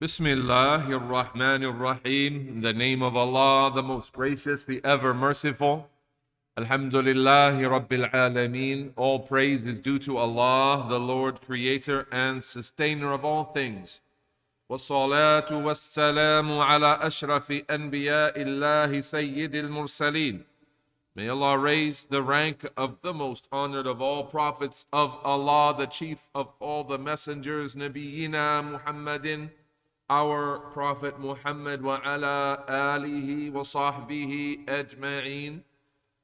Bismillahir Rahmanir Rahim. In the name of Allah, the most gracious, the ever merciful. Alhamdulillahi Rabbil Alameen. All praise is due to Allah, the Lord, creator and sustainer of all things. والصلاة والسلام على أشرف أنبياء الله سيد المرسلين. May Allah raise the rank of the most honored of all prophets of Allah, the chief of all the messengers, Nabiyyina Muhammadin, our Prophet Muhammad, wa ala alihi wa sahbihi ajma'een,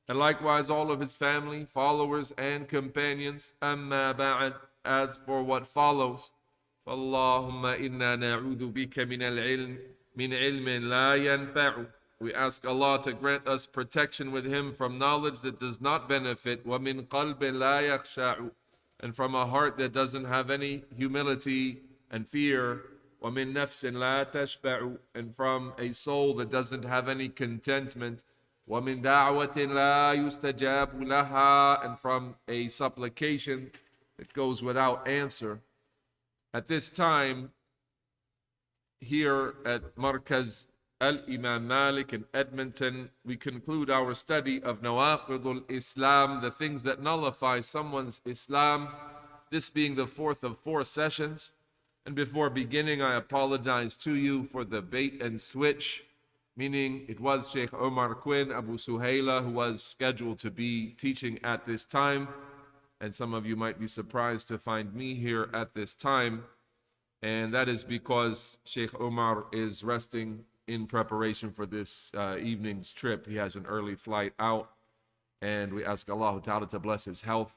and likewise all of his family, followers, and companions. Amma ba'd, as for what follows, Allahumma inna na'udhu bika min ilmin la yanfa'u. We ask Allah to grant us protection with him from knowledge that does not benefit, wa min qalbin la yakhsha'u, and from a heart that doesn't have any humility and fear, وَمِن نَفْسٍ لَا تَشْبَعُ, and from a soul that doesn't have any contentment, وَمِن دَعْوَةٍ لَا يُسْتَجَابُ لَهَا, and from a supplication that goes without answer. At this time, here at Markaz Al-Imam Malik in Edmonton, we conclude our study of NAWAAQIDH Islam, the things that nullify someone's Islam, this being the fourth of 4 sessions. And before beginning, I apologize to you for the bait and switch, meaning it was Sheikh Omar Quinn Abu Suhaila who was scheduled to be teaching at this time, and some of you might be surprised to find me here at this time, and that is because Sheikh Omar is resting in preparation for this evening's trip. He has an early flight out, and we ask Allah Ta'ala to bless his health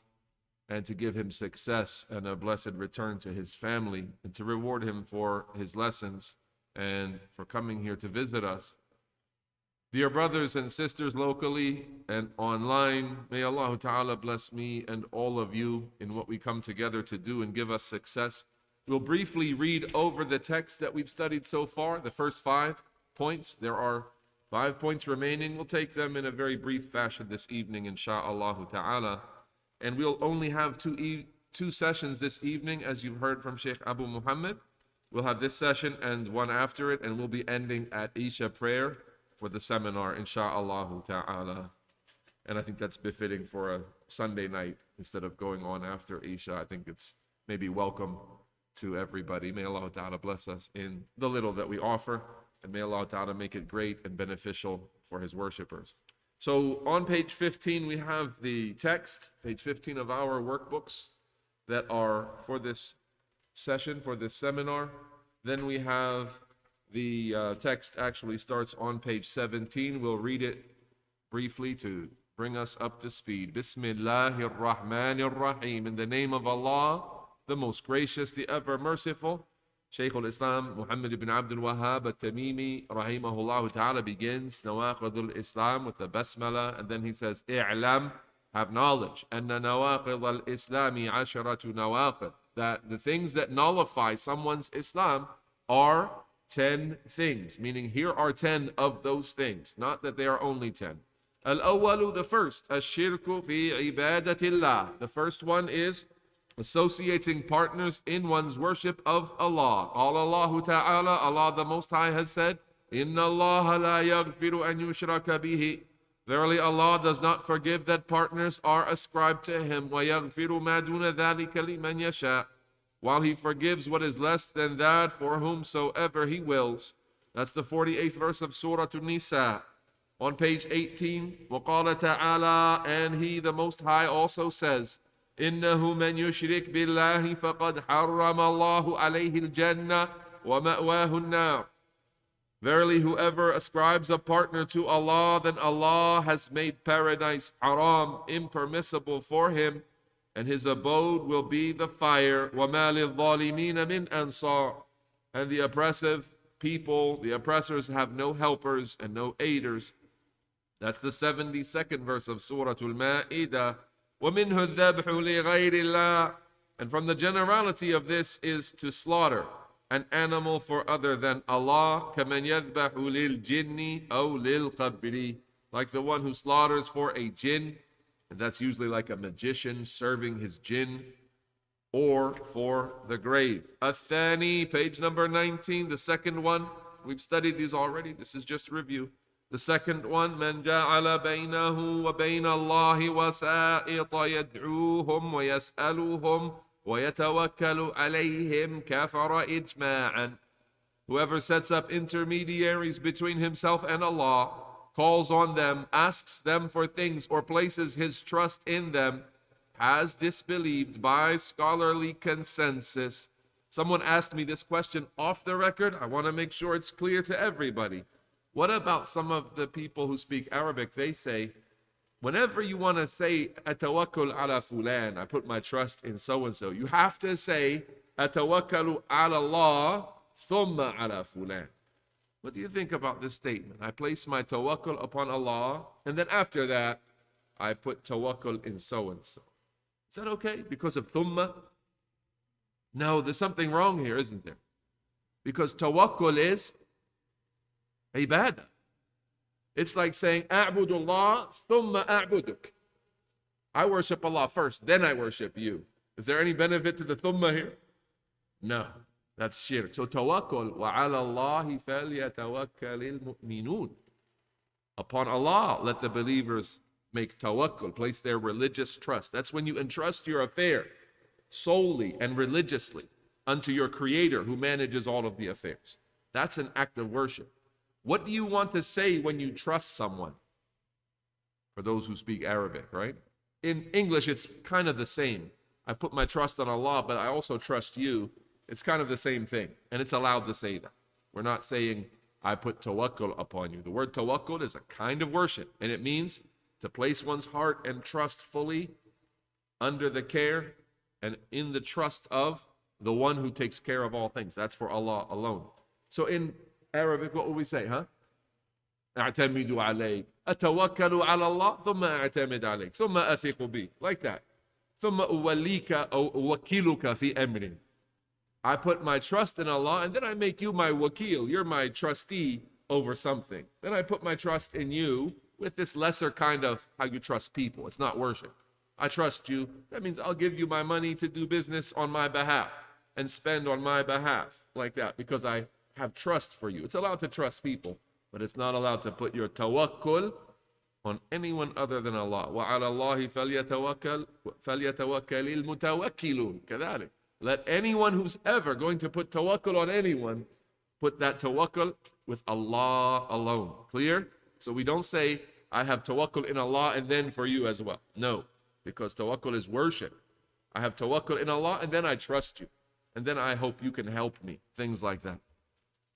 and to give him success and a blessed return to his family, and to reward him for his lessons and for coming here to visit us. Dear brothers and sisters locally and online, may Allah Ta'ala bless me and all of you in what we come together to do and give us success. We'll briefly read over the text that we've studied so far, the first 5 points. There are 5 points remaining. We'll take them in a very brief fashion this evening, insha'Allah Ta'ala. And we'll only have two sessions this evening, as you've heard from Sheikh Abu Muhammad. We'll have this session and one after it, and we'll be ending at Isha prayer for the seminar, insha'Allah Ta'ala. And I think that's befitting for a Sunday night instead of going on after Isha. I think it's maybe welcome to everybody. May Allah Ta'ala bless us in the little that we offer, and may Allah Ta'ala make it great and beneficial for his worshippers. So on page 15, we have the text, page 15 of our workbooks that are for this session, for this seminar. Then we have the text actually starts on page 17. We'll read it briefly to bring us up to speed. Bismillahir Rahmanir Rahim. In the name of Allah, the most gracious, the ever merciful. Sheikh al-Islam Muhammad ibn Abdul Wahhab al-Tamimi rahimahullah ta'ala begins NAWAAQIDH Islam with the Basmala, and then he says, "I'lam, have knowledge, anna nawaqidh al-Islami asharatu nawaqidh," that the things that nullify someone's Islam are 10 things, meaning here are 10 of those things, not that they are only 10. Al-awwalu, the first, ash-shirku fi ibadatillah. The first one is associating partners in one's worship of Allah. Allah Ta'ala, Allah the Most High has said, Inna Allah la yaghfiru an yushraka bihi. Verily Allah does not forgive that partners are ascribed to him. Wa yaghfiru ma duna dhalika liman yasha. While he forgives what is less than that for whomsoever he wills. That's the 48th verse of Surah An-Nisa. On page 18, وَقَالَ Ta'ala, and he the Most High also says, إنه من يشرك بالله فقد حرم الله عليه الجنة ومأواه النار. Verily, whoever ascribes a partner to Allah, then Allah has made paradise haram, impermissible for him, and his abode will be the fire. وَمَا لِلظَّالِمِينَ مِنْ أَنصَارٍ. And the oppressive people, the oppressors, have no helpers and no aiders. That's the 72nd verse of Surah Al-Ma'idah. وَمِنْهُ الذَّبْحُ لِغَيْرِ اللَّهِ. And from the generality of this is to slaughter an animal for other than Allah, كَمَنْ يَذْبَحُ لِلْجِنِّ أَوْ لِلْقَبْرِ. Like the one who slaughters for a jinn, and that's usually like a magician serving his jinn. or for the grave. Athani, page number 19, the second one. We've studied these already. This is just review. The second one, من جعل بينه وبين الله وسائط يدعوهم ويسألهم ويتوكل عليهم كفر إجماعا. Whoever sets up intermediaries between himself and Allah, calls on them, asks them for things, or places his trust in them, has disbelieved by scholarly consensus. Someone asked me this question off the record. I want to make sure it's clear to everybody. What about some of the people who speak Arabic? They say, whenever you want to say, Atawakkul ala fulan, I put my trust in so-and-so, you have to say, Atawakkalu ala Allah, thumma ala fulan. What do you think about this statement? I place my tawakkul upon Allah, and then after that, I put tawakkul in so-and-so. Is that okay? Because of thumma? No, there's something wrong here, isn't there? Because tawakkul is ibadah. It's like saying, A'budullah, thumma a'buduk. I worship Allah first, then I worship you. Is there any benefit to the thumma here? No, that's shirk. So tawakkul, wa ala Allahi falyatawakkalil mu'minun. Upon Allah, let the believers make tawakkul, place their religious trust. That's when you entrust your affair solely and religiously unto your Creator who manages all of the affairs. That's an act of worship. What do you want to say when you trust someone? For those who speak Arabic, right? In English, it's kind of the same. I put my trust on Allah, but I also trust you. It's kind of the same thing, and it's allowed to say that. We're not saying, I put tawakkul upon you. The word tawakkul is a kind of worship, and it means to place one's heart and trust fully under the care and in the trust of the one who takes care of all things. That's for Allah alone. So in Arabic, what would we say, huh? أعتمد عليك أتوكل على الله ثم أعتمد عليك ثم أثق بك. Like that. ثم أوليك أو أوكلك في أمر. I put my trust in Allah and then I make you my wakil. You're my trustee over something. Then I put my trust in you with this lesser kind of how you trust people. It's not worship. I trust you. That means I'll give you my money to do business on my behalf and spend on my behalf. Like that, because I have trust for you. It's allowed to trust people, but it's not allowed to put your tawakkul on anyone other than Allah. وَعَلَى اللَّهِ فَلْيَتَوَكَّلِ الْمُتَوَكِّلُونَ كَذَلِكَ. Let anyone who's ever going to put tawakkul on anyone, put that tawakkul with Allah alone. Clear? So we don't say, I have tawakkul in Allah and then for you as well. No, because tawakkul is worship. I have tawakkul in Allah and then I trust you. And then I hope you can help me. Things like that.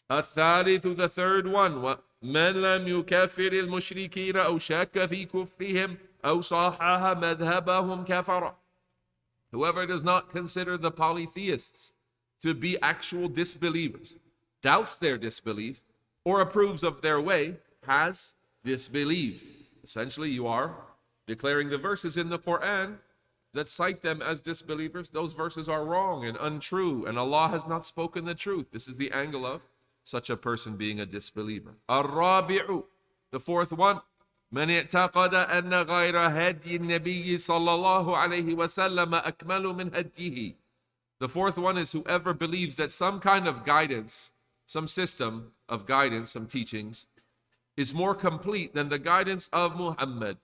الثالث, the third one, من لم يكفر المشركين أو شك في كفرهم أو صحح مذهبهم كفر. Whoever does not consider the polytheists to be actual disbelievers, doubts their disbelief, or approves of their way, has disbelieved. Essentially, you are declaring the verses in the Quran that cite them as disbelievers. Those verses are wrong and untrue, and Allah has not spoken the truth. This is the angle of such a person being a disbeliever. الرابع, the fourth one, من اعتقد أن غير هدي النبي صلى الله عليه وسلم أكمل من هديه. The fourth one is whoever believes that some kind of guidance, some system of guidance, some teachings, is more complete than the guidance of Muhammad.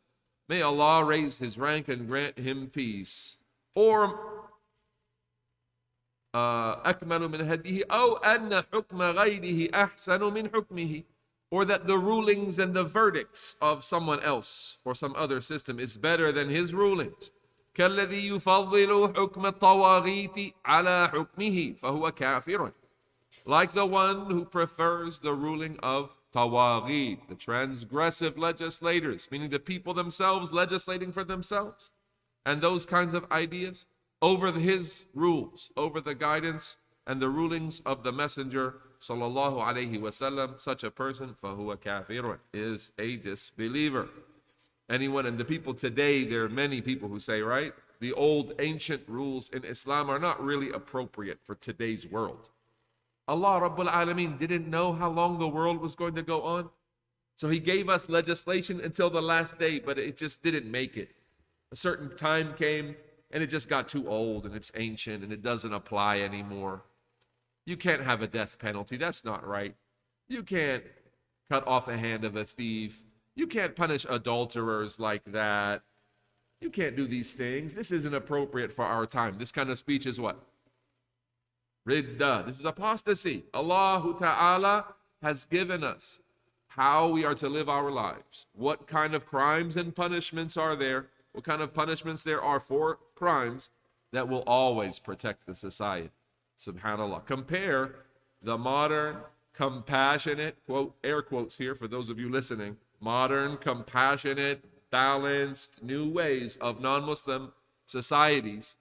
May Allah raise his rank and grant him peace. Or أكمل من هديه أو أن حكم غيره أحسن من حكمه. Or that the rulings and the verdicts of someone else or some other system is better than his rulings. كالذي يفضل حكم الطواغيت على حكمه فهو كافر. Like the one who prefers the ruling of tawaghit, the transgressive legislators, meaning the people themselves legislating for themselves, and those kinds of ideas, over his rules, over the guidance and the rulings of the Messenger sallallahu alaihi wasallam. Such a person, fahuwa kafirun, is a disbeliever. Anyone, and the people today, there are many people who say, right, the old ancient rules in Islam are not really appropriate for today's world. Allah Rabbul Alameen didn't know how long the world was going to go on. So he gave us legislation until the last day, but it just didn't make it. A certain time came, and it just got too old and it's ancient and it doesn't apply anymore. You can't have a death penalty. That's not right. You can't cut off the hand of a thief. You can't punish adulterers like that. You can't do these things. This isn't appropriate for our time. This kind of speech is what? Ridda. This is apostasy. Allah Ta'ala has given us how we are to live our lives. What kind of crimes and punishments are there? What kind of punishments there are for crimes that will always protect the society. Subhanallah. Compare the modern, compassionate, quote, air quotes here for those of you listening, modern, compassionate, balanced, new ways of non-Muslim societies,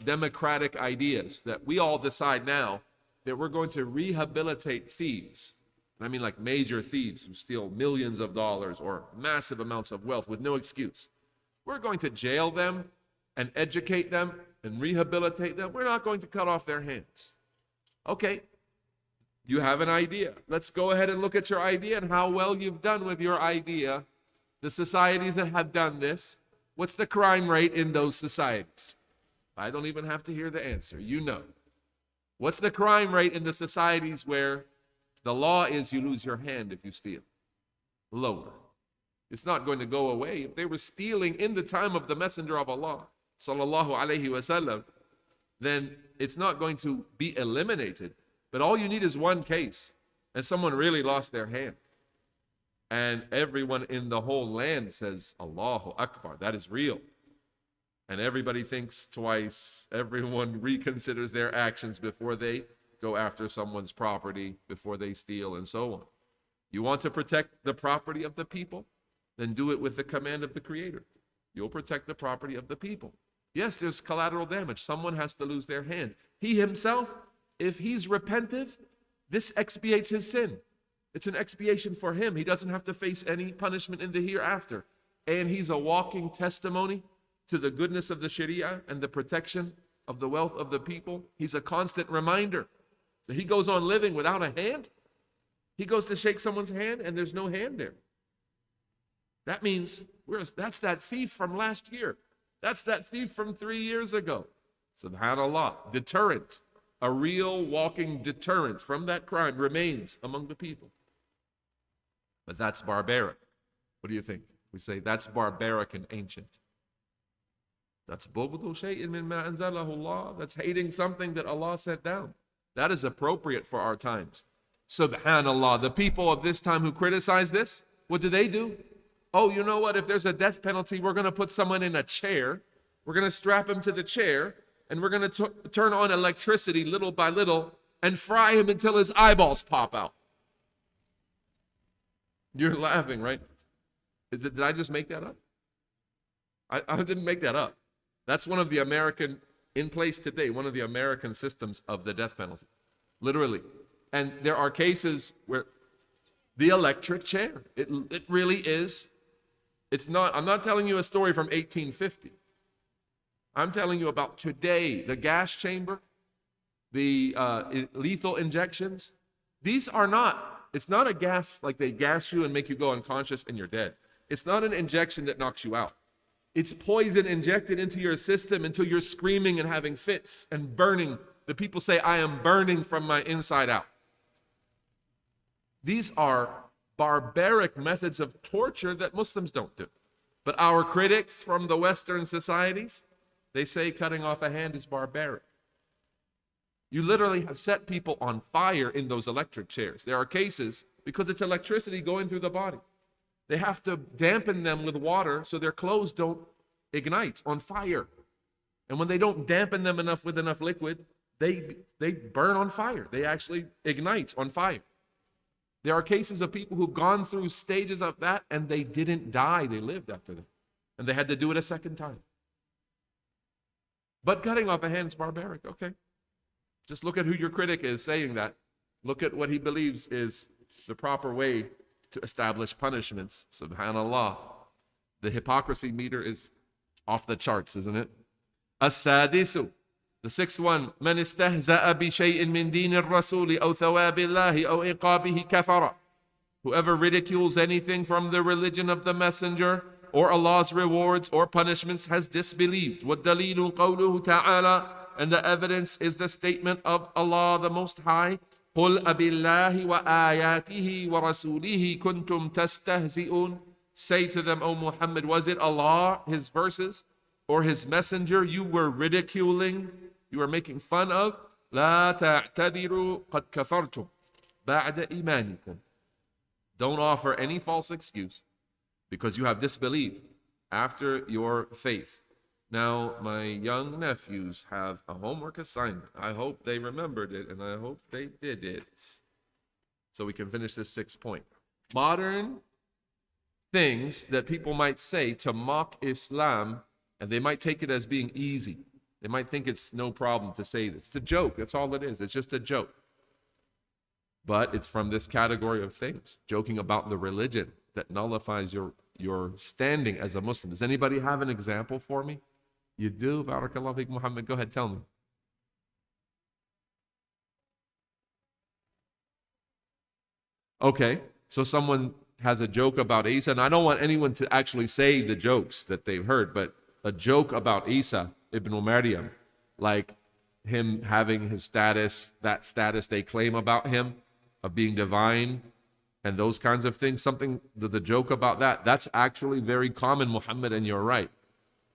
democratic ideas that we all decide now that we're going to rehabilitate thieves. I mean like major thieves who steal millions of dollars or massive amounts of wealth with no excuse. We're going to jail them and educate them and rehabilitate them. We're not going to cut off their hands. Okay, you have an idea. Let's go ahead and look at your idea and how well you've done with your idea. The societies that have done this, what's the crime rate in those societies? I don't even have to hear the answer. You know. What's the crime rate in the societies where the law is you lose your hand if you steal? Lower. It's not going to go away. If they were stealing in the time of the Messenger of Allah, sallallahu alaihi wasallam, then it's not going to be eliminated. But all you need is one case, and someone really lost their hand. And everyone in the whole land says, Allahu Akbar, that is real. And everybody thinks twice. Everyone reconsiders their actions before they go after someone's property, before they steal, and so on. You want to protect the property of the people? Then do it with the command of the Creator. You'll protect the property of the people. Yes, there's collateral damage. Someone has to lose their hand. He himself, if he's repentive, this expiates his sin. It's an expiation for him. He doesn't have to face any punishment in the hereafter. And he's a walking testimony to the goodness of the Sharia and the protection of the wealth of the people. He's a constant reminder that he goes on living without a hand. He goes to shake someone's hand and there's no hand there. That means that's that thief from last year. That's that thief from 3 years ago. Subhanallah. Deterrent. A real walking deterrent from that crime remains among the people. But that's barbaric. What do you think? We say that's barbaric and ancient. That's bughdu shay'in mimma anzalahu Allah. That's hating something that Allah sent down. That is appropriate for our times. Subhanallah. The people of this time who criticize this, what do? Oh, you know what? If there's a death penalty, we're going to put someone in a chair. We're going to strap him to the chair, and we're going to turn on electricity little by little and fry him until his eyeballs pop out. You're laughing, right? Did I just make that up? I didn't make that up. That's one of the American, in place today, one of the American systems of the death penalty. Literally. And there are cases where the electric chair, it really is. It's not, I'm not telling you a story from 1850. I'm telling you about today, the gas chamber, the lethal injections. These are not, it's not a gas like they gas you and make you go unconscious and you're dead. It's not an injection that knocks you out. It's poison injected into your system until you're screaming and having fits and burning. The people say, I am burning from my inside out. These are barbaric methods of torture that Muslims don't do. But our critics from the Western societies, they say cutting off a hand is barbaric. You literally have set people on fire in those electric chairs. There are cases, because it's electricity going through the body, they have to dampen them with water so their clothes don't ignite on fire. And when they don't dampen them enough with enough liquid, they burn on fire. They actually ignite on fire. There are cases of people who've gone through stages of that and they didn't die. They lived after that. And they had to do it a second time. But cutting off a hand is barbaric. Okay. Just look at who your critic is saying that. Look at what he believes is the proper way to establish punishments. Subhanallah. The hypocrisy meter is off the charts, isn't it? As-sadisu. The sixth one, من استهزأ بشيء من دين الرسول أو ثواب الله أو عقابه كفر. Whoever ridicules anything from the religion of the messenger or Allah's rewards or punishments has disbelieved. وَالدَّلِيلُ قَوْلُهُ تَعَالَى, and the evidence is the statement of Allah the Most High, قُلْ أَبِاللَّهِ وَآيَاتِهِ وَرَسُولِهِ كُنْتُمْ تَسْتَهْزِئُونَ. Say to them, O Muhammad, was it Allah, His verses, or His messenger you were ridiculing, you were making fun of? لَا تَعْتَذِرُوا قَدْ كَفَرْتُمْ بَعْدَ إِيمَانِكُمْ. Don't offer any false excuse because you have disbelieved after your faith. Now, my young nephews have a homework assignment. I hope they remembered it, and I hope they did it. So we can finish this 6th point. Modern things that people might say to mock Islam, and they might take it as being easy. They might think it's no problem to say this. It's a joke. That's all it is. It's just a joke. But it's from this category of things, joking about the religion that nullifies your standing as a Muslim. Does anybody have an example for me? You do? Barakallahu feek, Muhammad. Go ahead, tell me. Okay, so someone has a joke about Isa, and I don't want anyone to actually say the jokes that they've heard, but a joke about Isa ibn Maryam, like him having his status, that status they claim about him, of being divine, and those kinds of things, something, the joke about that, that's actually very common, Muhammad, and you're right.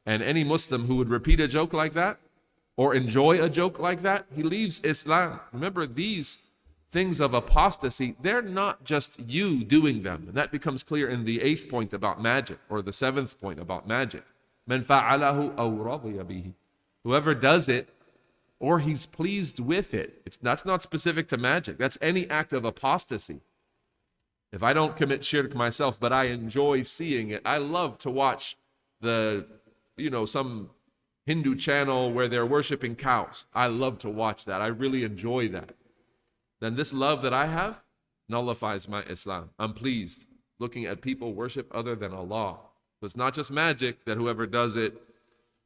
And any Muslim who would repeat a joke like that, or enjoy a joke like that, he leaves Islam. Remember, these things of apostasy, they're not just you doing them. And that becomes clear in the 8th point about magic, or the 7th point about magic. مَنْ فَعَلَهُ أَوْ رَضِيَ بِهِ. Whoever does it, or he's pleased with it. That's not specific to magic. That's any act of apostasy. If I don't commit shirk myself, but I enjoy seeing it, I love to watch some Hindu channel where they're worshiping cows. I love to watch that. I really enjoy that. Then this love that I have nullifies my Islam. I'm pleased looking at people worship other than Allah. So it's not just magic that whoever does it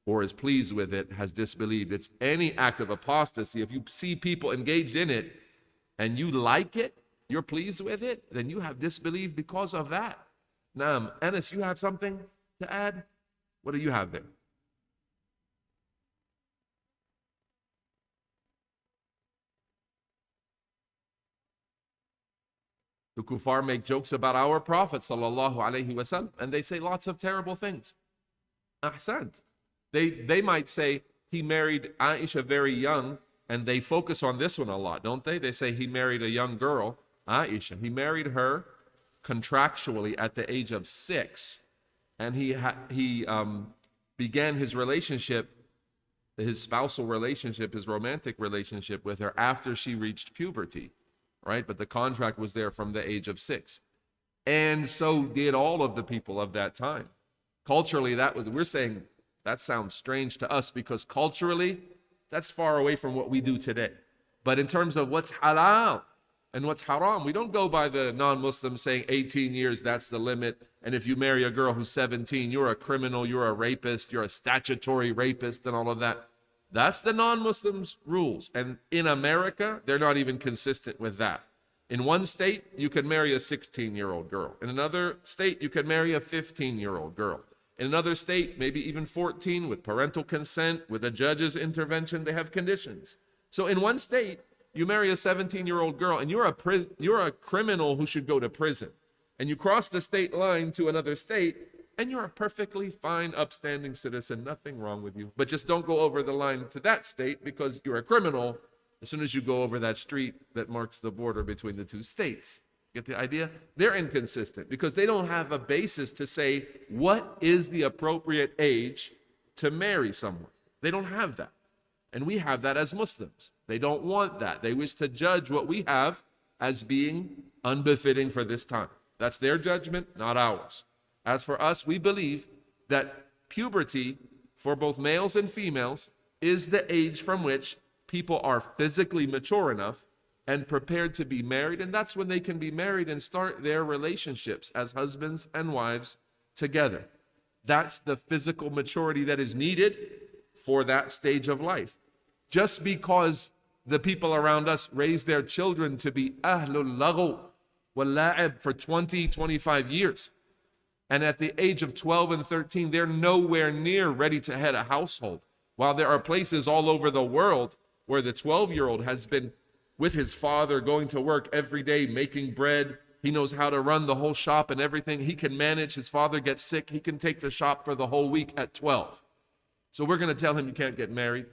or is pleased with it has disbelieved. It's any act of apostasy. If you see people engaged in it and you like it, you're pleased with it, then you have disbelieved because of that. Now, Anas, you have something to add? What do you have there? The kuffar make jokes about our Prophet sallallahu alaihi wasallam, and they say lots of terrible things. Ahsant. They might say he married Aisha very young, and they focus on this one a lot, don't they? They say he married a young girl, Aisha. He married her contractually at the age of 6, and he began his relationship, his spousal relationship, his romantic relationship with her after she reached puberty, right? But the contract was there from the age of 6. And so did all of the people of that time. Culturally, we're saying that sounds strange to us because culturally, that's far away from what we do today. But in terms of what's halal and what's haram, we don't go by the non-Muslims saying 18 years, that's the limit. And if you marry a girl who's 17, you're a criminal, you're a rapist, you're a statutory rapist and all of that. That's the non-Muslims' rules. And in America, they're not even consistent with that. In one state, you can marry a 16-year-old girl. In another state, you can marry a 15-year-old girl. In another state, maybe even 14, with parental consent, with a judge's intervention, they have conditions. So in one state, you marry a 17-year-old girl, and you're a criminal who should go to prison. And you cross the state line to another state, and you're a perfectly fine, upstanding citizen, nothing wrong with you. But just don't go over the line to that state because you're a criminal as soon as you go over that street that marks the border between the two states. Get the idea? They're inconsistent because they don't have a basis to say what is the appropriate age to marry someone. They don't have that. And we have that as Muslims. They don't want that. They wish to judge what we have as being unbefitting for this time. That's their judgment, not ours. As for us, we believe that puberty for both males and females is the age from which people are physically mature enough and prepared to be married, and that's when they can be married and start their relationships as husbands and wives together. That's the physical maturity that is needed for that stage of life. Just because the people around us raise their children to be ahlul laghu wal la'ib for 20, 25 years, And at the age of 12 and 13, they're nowhere near ready to head a household. While there are places all over the world where the 12-year-old has been with his father, going to work every day, making bread. He knows how to run the whole shop and everything. He can manage. His father gets sick. He can take the shop for the whole week at 12. So we're going to tell him you can't get married.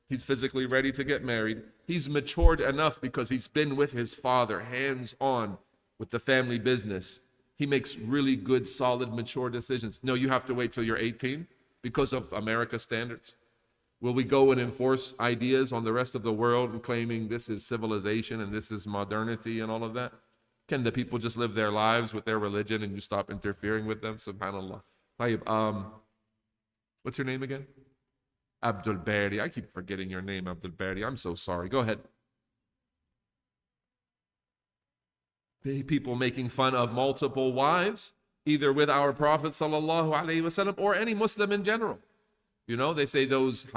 He's physically ready to get married. He's matured enough because he's been with his father, hands-on with the family business. He makes really good, solid, mature decisions. No, you have to wait till you're 18 because of America's standards. Will we go and enforce ideas on the rest of the world and claiming this is civilization and this is modernity and all of that? Can the people just live their lives with their religion and you stop interfering with them? SubhanAllah. What's your name again? Abdul Bari. I keep forgetting your name, Abdul Bari. I'm so sorry. Go ahead. People making fun of multiple wives, either with our Prophet ﷺ or any Muslim in general. You know, they say those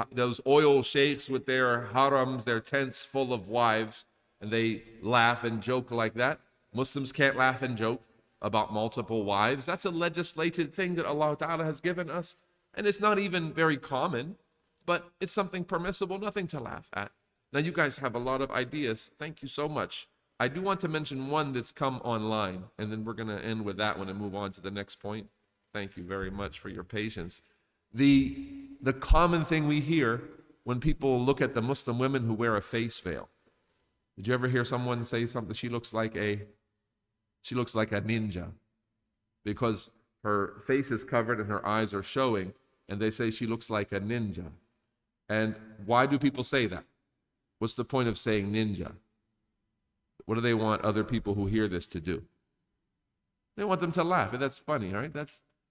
oil sheikhs with their harams, their tents full of wives, and they laugh and joke like that. Muslims can't laugh and joke about multiple wives. That's a legislated thing that Allah Ta'ala has given us. And it's not even very common, but it's something permissible, nothing to laugh at. Now, you guys have a lot of ideas. Thank you so much. I do want to mention one that's come online, and then we're going to end with that one and move on to the next point. Thank you very much for your patience. The common thing we hear when people look at the Muslim women who wear a face veil. Did you ever hear someone say something? She looks like a ninja because her face is covered and her eyes are showing, and they say she looks like a ninja. And why do people say that? What's the point of saying ninja? What do they want other people who hear this to do? They want them to laugh. And that's funny, right?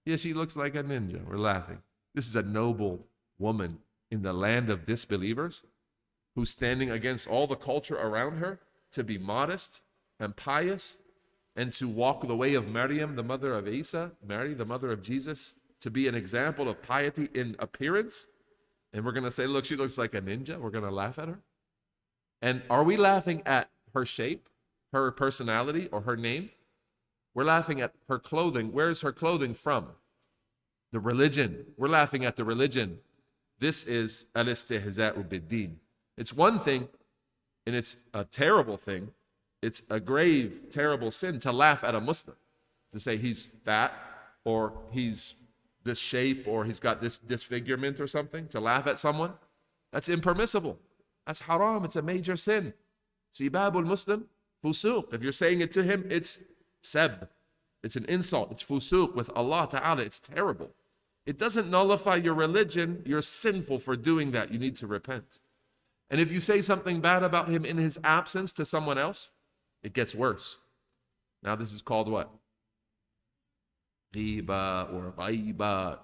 Yeah, she looks like a ninja. We're laughing. This is a noble woman in the land of disbelievers who's standing against all the culture around her to be modest and pious and to walk the way of Maryam, the mother of Isa, Mary, the mother of Jesus, to be an example of piety in appearance. And we're going to say, look, she looks like a ninja. We're going to laugh at her. And are we laughing at her shape, her personality, or her name? We're laughing at her clothing. Where's her clothing from? The religion. We're laughing at the religion. This is al-istihza'u bid-din. It's one thing, and it's a terrible thing. It's a grave, terrible sin to laugh at a Muslim, to say he's fat, or he's this shape, or he's got this disfigurement or something. To laugh at someone, that's impermissible. That's haram. It's a major sin. Sibabul Muslim, fusuq. If you're saying it to him, it's sab. It's an insult. It's fusuq with Allah Ta'ala. It's terrible. It doesn't nullify your religion. You're sinful for doing that. You need to repent. And if you say something bad about him in his absence to someone else, it gets worse. Now this is called what? Ghiba or ghaiba.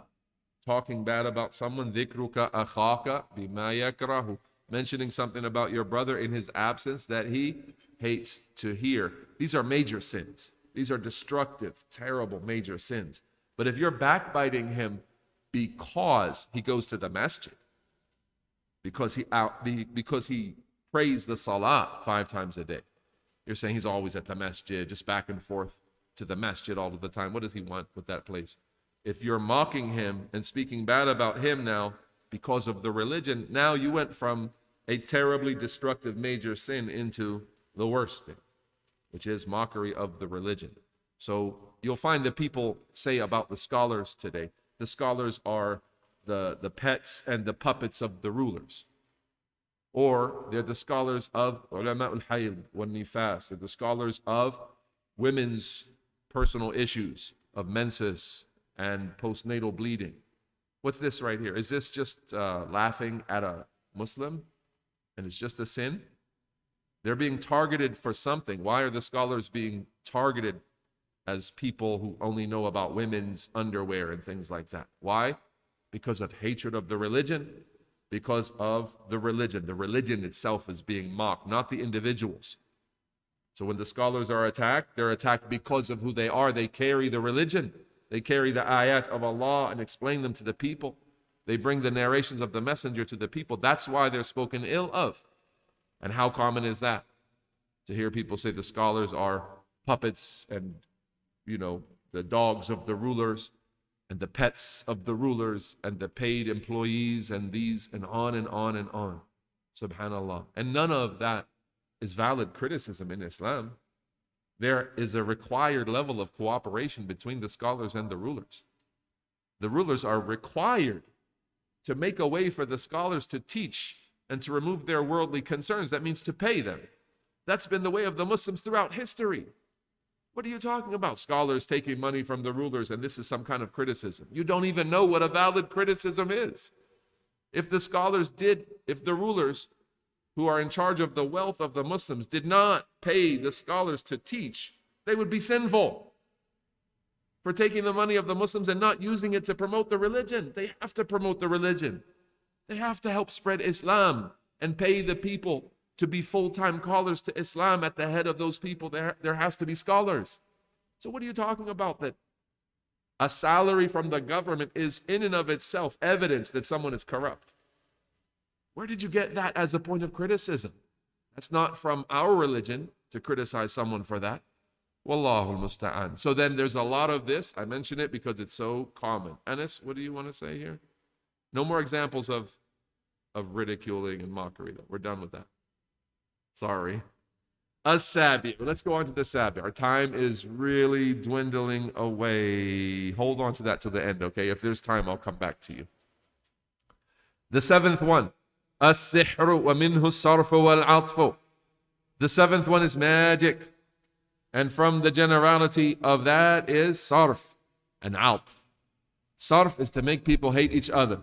Talking bad about someone. Dhikruka akhaka bima yakrahu. Mentioning something about your brother in his absence that he hates to hear. These are major sins. These are destructive, terrible, major sins. But if you're backbiting him because he goes to the masjid, because he prays the salah 5 times a day, you're saying he's always at the masjid, just back and forth to the masjid all of the time. What does he want with that place? If you're mocking him and speaking bad about him now because of the religion, now you went from a terribly destructive major sin into the worst thing, which is mockery of the religion. So you'll find that people say about the scholars today, the scholars are the pets and the puppets of the rulers. Or they're the scholars of ulama al-hayl wal nifas. They're the scholars of women's personal issues, of menses and postnatal bleeding. What's this right here? Is this just laughing at a Muslim and it's just a sin? They're being targeted for something. Why are the scholars being targeted as people who only know about women's underwear and things like that? Why? Because of hatred of the religion. Because of the religion. The religion itself is being mocked, not the individuals. So when the scholars are attacked, they're attacked because of who they are. They carry the religion. They carry the ayat of Allah and explain them to the people. They bring the narrations of the messenger to the people. That's why they're spoken ill of. And how common is that? To hear people say the scholars are puppets and, the dogs of the rulers, and the pets of the rulers, and the paid employees, and these, and on and on and on. Subhanallah. And none of that is valid criticism in Islam. There is a required level of cooperation between the scholars and the rulers. The rulers are required to make a way for the scholars to teach and to remove their worldly concerns. That means to pay them. That's been the way of the Muslims throughout history. What are you talking about? Scholars taking money from the rulers, and this is some kind of criticism. You don't even know what a valid criticism is. If the rulers who are in charge of the wealth of the Muslims did not pay the scholars to teach, they would be sinful for taking the money of the Muslims and not using it to promote the religion. They have to promote the religion. They have to help spread Islam and pay the people to be full-time callers to Islam. At the head of those people, there has to be scholars. So what are you talking about? That a salary from the government is in and of itself evidence that someone is corrupt. Where did you get that as a point of criticism? That's not from our religion to criticize someone for that. Wallahu musta'an. So then there's a lot of this. I mention it because it's so common. Anas, what do you want to say here? No more examples of ridiculing and mockery, though. We're done with that. Sorry. As-sabi. Let's go on to the sabi. Our time is really dwindling away. Hold on to that till the end, okay? If there's time, I'll come back to you. The seventh one. As-sihru wa minhu as-sarfu wal-'atfu. The seventh one is magic. And from the generality of that is sarf and 'atf. Sarf is to make people hate each other.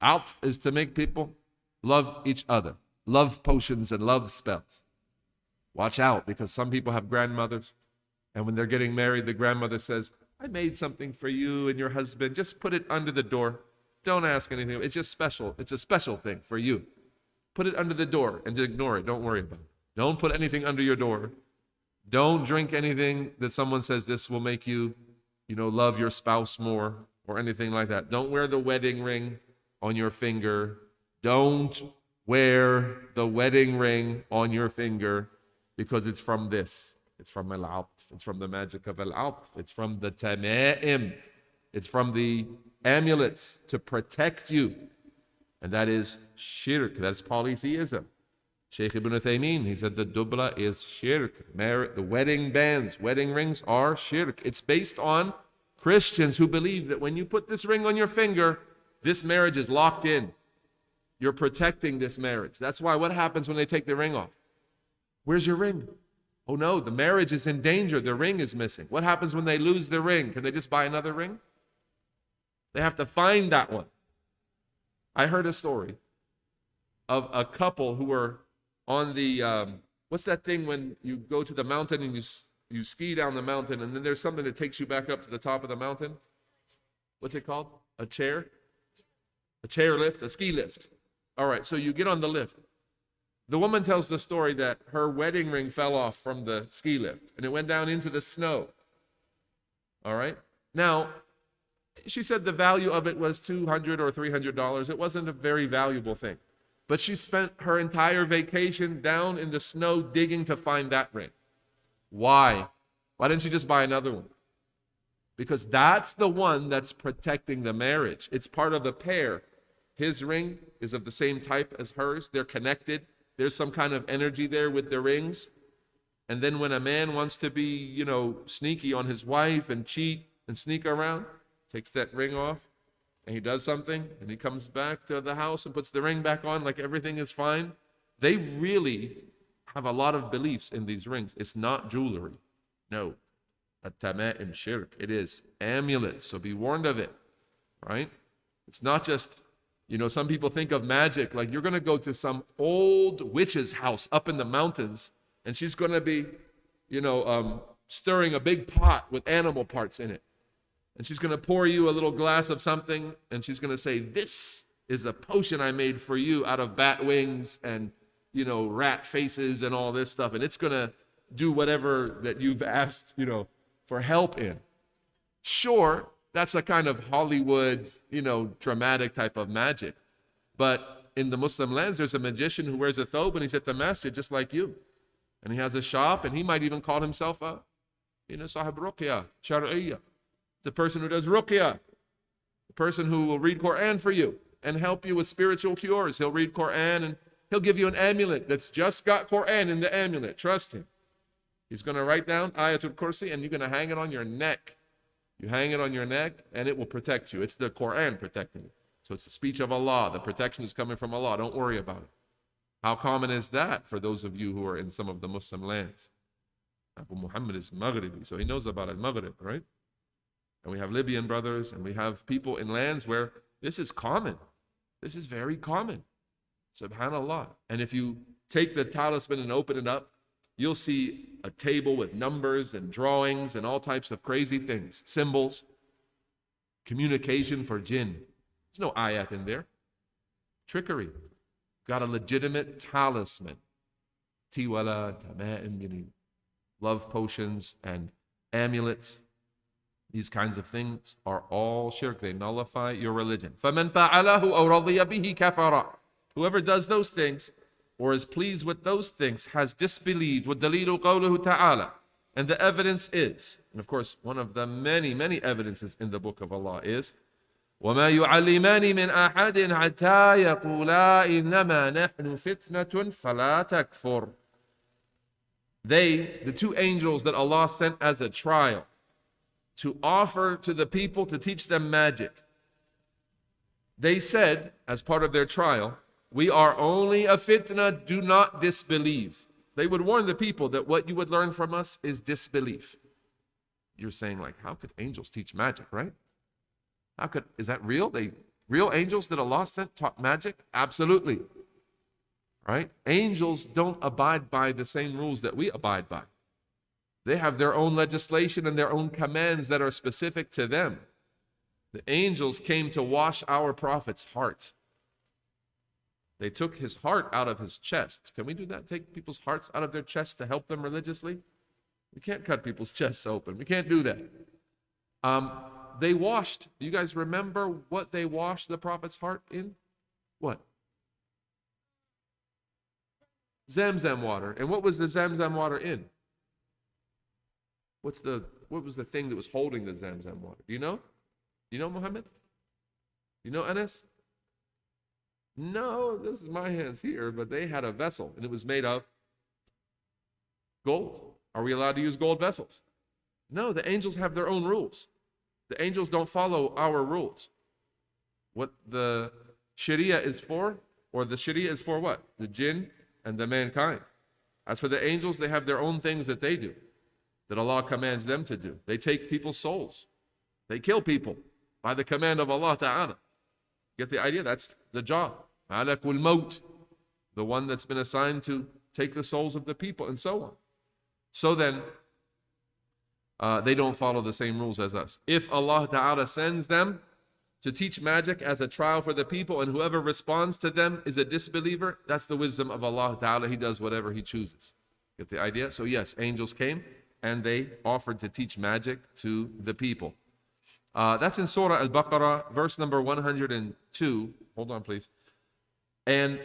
'Atf is to make people love each other. Love potions and love spells. Watch out, because some people have grandmothers, and when they're getting married, the grandmother says, I made something for you and your husband. Just put it under the door. Don't ask anything. It's just special. It's a special thing for you. Put it under the door and ignore it. Don't worry about it. Don't put anything under your door. Don't drink anything that someone says this will make you, love your spouse more or anything like that. Don't wear the wedding ring on your finger. Don't wear the wedding ring on your finger because it's from this. It's from al-'atf. It's from the magic of al-'atf. It's from the tama'im. It's from the amulets to protect you. And that is shirk. That's polytheism. Sheikh Ibn Uthaymeen, he said the dubla is shirk. The wedding bands, wedding rings are shirk. It's based on Christians who believe that when you put this ring on your finger, this marriage is locked in. You're protecting this marriage. That's why what happens when they take the ring off? Where's your ring? Oh no, the marriage is in danger. The ring is missing. What happens when they lose the ring? Can they just buy another ring? They have to find that one. I heard a story of a couple who were on the, what's that thing when you go to the mountain and you ski down the mountain and then there's something that takes you back up to the top of the mountain? What's it called? A chair? A chair lift? A ski lift. All right, so you get on the lift. The woman tells the story that her wedding ring fell off from the ski lift and it went down into the snow. All right? Now, she said the value of it was $200 or $300. It wasn't a very valuable thing. But she spent her entire vacation down in the snow digging to find that ring. Why? Why didn't she just buy another one? Because that's the one that's protecting the marriage. It's part of the pair. His ring is of the same type as hers. They're connected. There's some kind of energy there with the rings. And then when a man wants to be, sneaky on his wife and cheat and sneak around, takes that ring off, and he does something, and he comes back to the house and puts the ring back on like everything is fine. They really have a lot of beliefs in these rings. It's not jewelry. No. At-tama'im shirk. It is amulets, so be warned of it, right? It's not just, some people think of magic like you're going to go to some old witch's house up in the mountains, and she's going to be, stirring a big pot with animal parts in it. And she's going to pour you a little glass of something, and she's going to say, this is a potion I made for you out of bat wings and, rat faces and all this stuff. And it's going to do whatever that you've asked, for help in. Sure, that's a kind of Hollywood, dramatic type of magic. But in the Muslim lands, there's a magician who wears a thobe, and he's at the masjid just like you. And he has a shop, and he might even call himself a, sahib ruqya, shar'iyya. the person who does ruqya, the person who will read Quran for you and help you with spiritual cures. He'll read Quran and he'll give you an amulet that's just got Quran in the amulet. Trust him. He's going to write down Ayatul Kursi and you're going to hang it on your neck. You hang it on your neck and it will protect you. It's the Quran protecting you. So it's the speech of Allah. The protection is coming from Allah. Don't worry about it. How common is that for those of you who are in some of the Muslim lands? Abu Muhammad is Maghribi, so he knows about Al-Maghrib, right? And we have Libyan brothers and we have people in lands where this is common. This is very common. Subhanallah. And if you take the talisman and open it up, you'll see a table with numbers and drawings and all types of crazy things, symbols, communication for jinn. There's no ayat in there. Trickery. Got a legitimate talisman. Tiwala, tama'im, love potions and amulets. These kinds of things are all shirk. They nullify your religion. فَمَنْ فَعَلَهُ أَوْ رَضِيَ بِهِ كَفَرَ. Whoever does those things or is pleased with those things has disbelieved. وَالدَّلِيلُ قَوْلُهُ تَعَالَى. And the evidence is, and of course one of the many, many evidences in the book of Allah is, وَمَا يُعَلِّمَانِ مِنْ أَحَدٍ حَتَّى يَقُولَا إِنَّمَا نَحْنُ فِتْنَةٌ فَلَا تَكْفُرْ. They, the two angels that Allah sent as a trial to offer to the people to teach them magic, they said as part of their trial, we are only a fitna, do not disbelieve. They would warn the people that what you would learn from us is disbelief. You're saying like, how could angels teach magic, right? Is that real? Real angels that Allah sent taught magic? Absolutely. Right? Angels don't abide by the same rules that we abide by. They have their own legislation and their own commands that are specific to them. The angels came to wash our prophet's heart. They took his heart out of his chest. Can we do that? Take people's hearts out of their chest to help them religiously? We can't cut people's chests open. We can't do that. They washed. Do you guys remember what they washed the prophet's heart in? What? Zamzam water. And what was the Zamzam water in? What was the thing that was holding the Zamzam water? Do you know? Do you know, Muhammad? You know, Anas? No, this is my hands here, but they had a vessel and it was made of gold. Are we allowed to use gold vessels? No, the angels have their own rules. The angels don't follow our rules. What the Sharia is for, or the Sharia is for what? The jinn and the mankind. As for the angels, they have their own things that they do, that Allah commands them to do. They take people's souls. They kill people by the command of Allah Ta'ala. Get the idea? That's the job. Malakul Maut, the one that's been assigned to take the souls of the people and so on. So then, they don't follow the same rules as us. If Allah Ta'ala sends them to teach magic as a trial for the people, and whoever responds to them is a disbeliever, that's the wisdom of Allah Ta'ala. He does whatever He chooses. Get the idea? So yes, angels came and they offered to teach magic to the people. That's in Surah Al-Baqarah, verse number 102. Hold on, please. And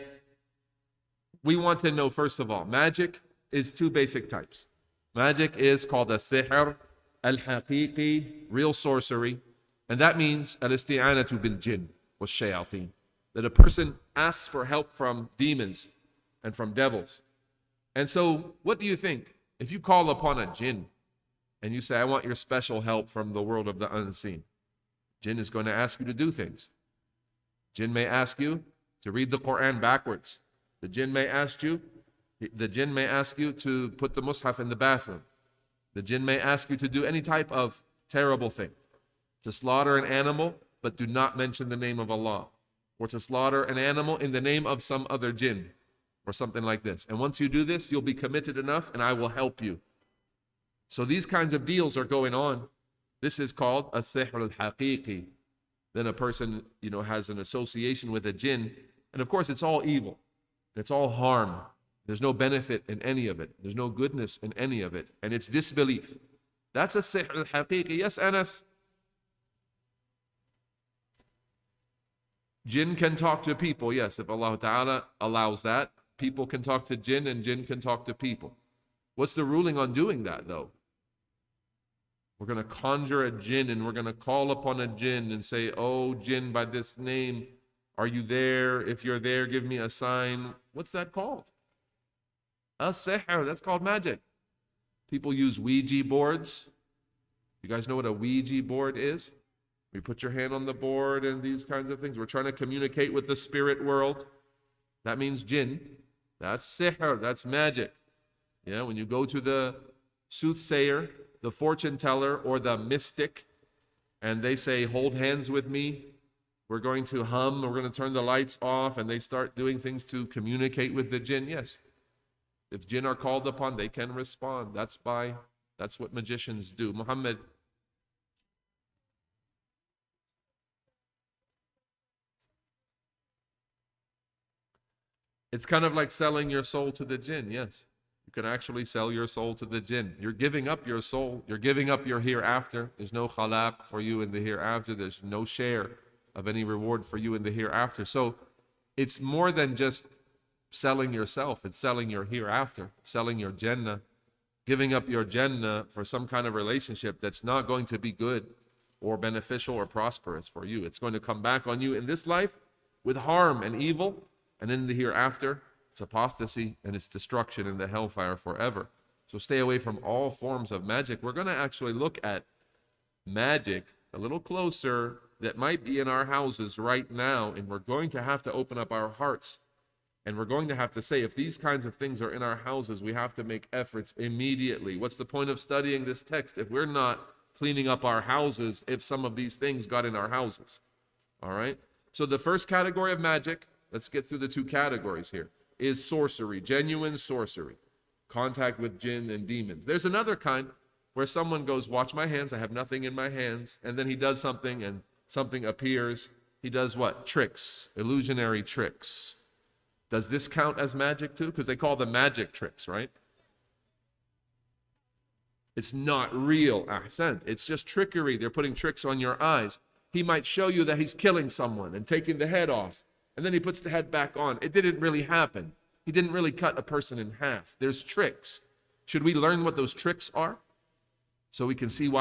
we want to know, first of all, magic is two basic types. Magic is called al-sihr, al-haqiqi, real sorcery. And that means al-isti'anatu bil-jinn wa-shayateen. That a person asks for help from demons and from devils. And so, what do you think? If you call upon a jinn and you say, I want your special help from the world of the unseen, jinn is going to ask you to do things. Jinn may ask you to read the Quran backwards. The jinn may ask you to put the mushaf in the bathroom. The jinn may ask you to do any type of terrible thing. To slaughter an animal, but do not mention the name of Allah. Or to slaughter an animal in the name of some other jinn. Or something like this. And once you do this, you'll be committed enough and I will help you. So these kinds of deals are going on. This is called a sihr al-haqiqi. Then a person, has an association with a jinn. And of course, it's all evil. It's all harm. There's no benefit in any of it. There's no goodness in any of it. And it's disbelief. That's a sihr al-haqiqi. Yes, Anas? Jinn can talk to people. Yes, if Allah Ta'ala allows that. People can talk to jinn and jinn can talk to people. What's the ruling on doing that, though? We're going to conjure a jinn and we're going to call upon a jinn and say, oh, jinn, by this name, are you there? If you're there, give me a sign. What's that called? As-sihr. That's called magic. People use Ouija boards. You guys know what a Ouija board is? You put your hand on the board and these kinds of things. We're trying to communicate with the spirit world. That means jinn. That's sihr. That's magic. Yeah, when you go to the soothsayer, the fortune teller, or the mystic, and they say, hold hands with me, we're going to hum, we're going to turn the lights off, and they start doing things to communicate with the jinn. Yes, if jinn are called upon, they can respond. That's what magicians do. Muhammad, it's kind of like selling your soul to the jinn. Yes, you can actually sell your soul to the jinn. You're giving up your soul. You're giving up your hereafter. There's no khalaq for you in the hereafter. There's no share of any reward for you in the hereafter. So it's more than just selling yourself. It's selling your hereafter, selling your Jannah, giving up your Jannah for some kind of relationship that's not going to be good or beneficial or prosperous for you. It's going to come back on you in this life with harm and evil, and in the hereafter, it's apostasy and it's destruction in the hellfire forever. So stay away from all forms of magic. We're going to actually look at magic a little closer that might be in our houses right now, and we're going to have to open up our hearts, and we're going to have to say, if these kinds of things are in our houses, we have to make efforts immediately. What's the point of studying this text if we're not cleaning up our houses, if some of these things got in our houses? All right? So the first category of magic, let's get through the two categories here, is sorcery, genuine sorcery, contact with jinn and demons. There's another kind where someone goes, watch my hands, I have nothing in my hands, and then he does something and something appears. He does what? Tricks, illusionary tricks. Does this count as magic too? Because they call them magic tricks, right? It's not real, ahsan. It's just trickery. They're putting tricks on your eyes. He might show you that he's killing someone and taking the head off, and then he puts the head back on. It didn't really happen. He didn't really cut a person in half. There's tricks. Should we learn what those tricks are so we can see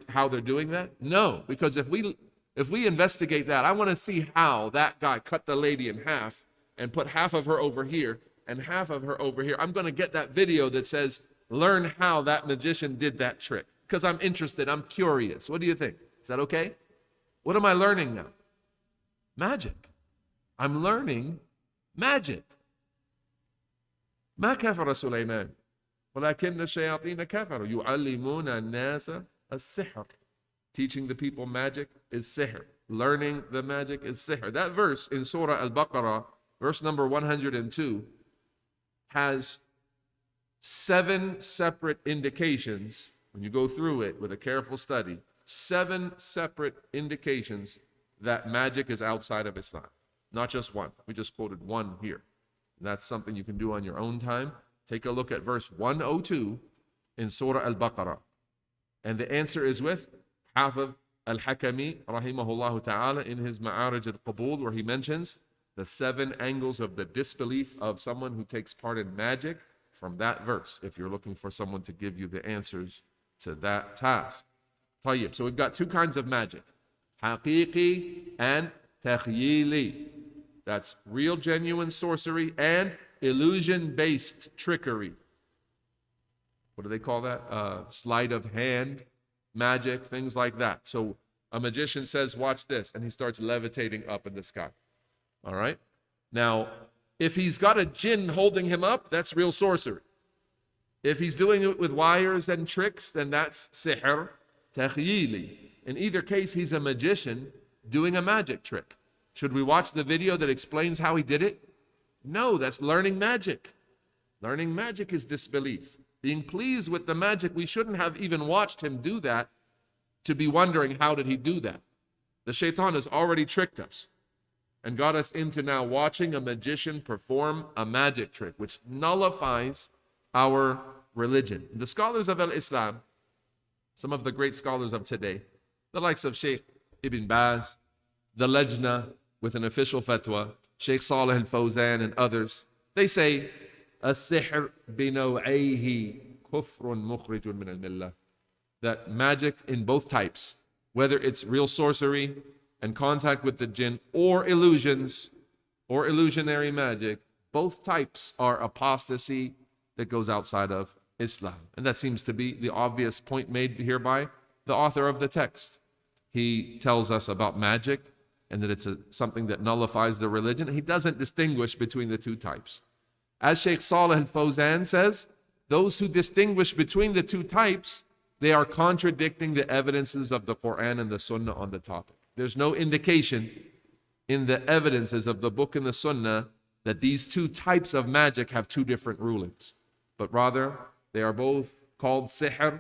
how they're doing that? No, because if we investigate that, I want to see how that guy cut the lady in half and put half of her over here and half of her over here. I'm going to get that video that says, learn how that magician did that trick, because I'm interested, I'm curious. What do you think? Is that okay? What am I learning now? Magic. I'm learning magic. ما كفر سليمان ولكن الشياطين كفروا يعلمون الناس السحر. Teaching the people magic is sihr. Learning the magic is sihr. That verse in Surah Al-Baqarah, verse number 102, has 7 separate indications, when you go through it with a careful study, 7 separate indications that magic is outside of Islam. Not just one. We just quoted one here. That's something you can do on your own time. Take a look at verse 102 in Surah Al-Baqarah. And the answer is with Hafidh al-Hakami, rahimahullah ta'ala, in his Ma'arij al-Qabul, where he mentions the 7 angles of the disbelief of someone who takes part in magic from that verse, if you're looking for someone to give you the answers to that task. طيب, so we've got 2 kinds of magic, haqiqi and takhyili. That's real, genuine sorcery and illusion-based trickery. What do they call that? Sleight of hand, magic, things like that. So a magician says, watch this, and he starts levitating up in the sky. All right? Now, if he's got a jinn holding him up, that's real sorcery. If he's doing it with wires and tricks, then that's sihr, takhyili. In either case, he's a magician doing a magic trick. Should we watch the video that explains how he did it? No, that's learning magic. Learning magic is disbelief. Being pleased with the magic, we shouldn't have even watched him do that to be wondering how did he do that. The shaitan has already tricked us and got us into now watching a magician perform a magic trick, which nullifies our religion. The scholars of Islam, some of the great scholars of today, the likes of Sheikh Ibn Baz, the Lajna with an official fatwa, Sheikh Salih al-Fawzan and others, they say, السحر بنوعيه كفر مخرج من الملة. that magic in both types, whether it's real sorcery and contact with the jinn, or illusions, or illusionary magic, both types are apostasy that goes outside of Islam. And that seems to be the obvious point made here by the author of the text. He tells us about magic and that it's something that nullifies the religion. He doesn't distinguish between the two types. As Sheikh Salih al-Fawzan says, those who distinguish between the two types, they are contradicting the evidences of the Quran and the Sunnah on the topic. There's no indication in the evidences of the book and the Sunnah that these two types of magic have two different rulings, but rather they are both called sihr,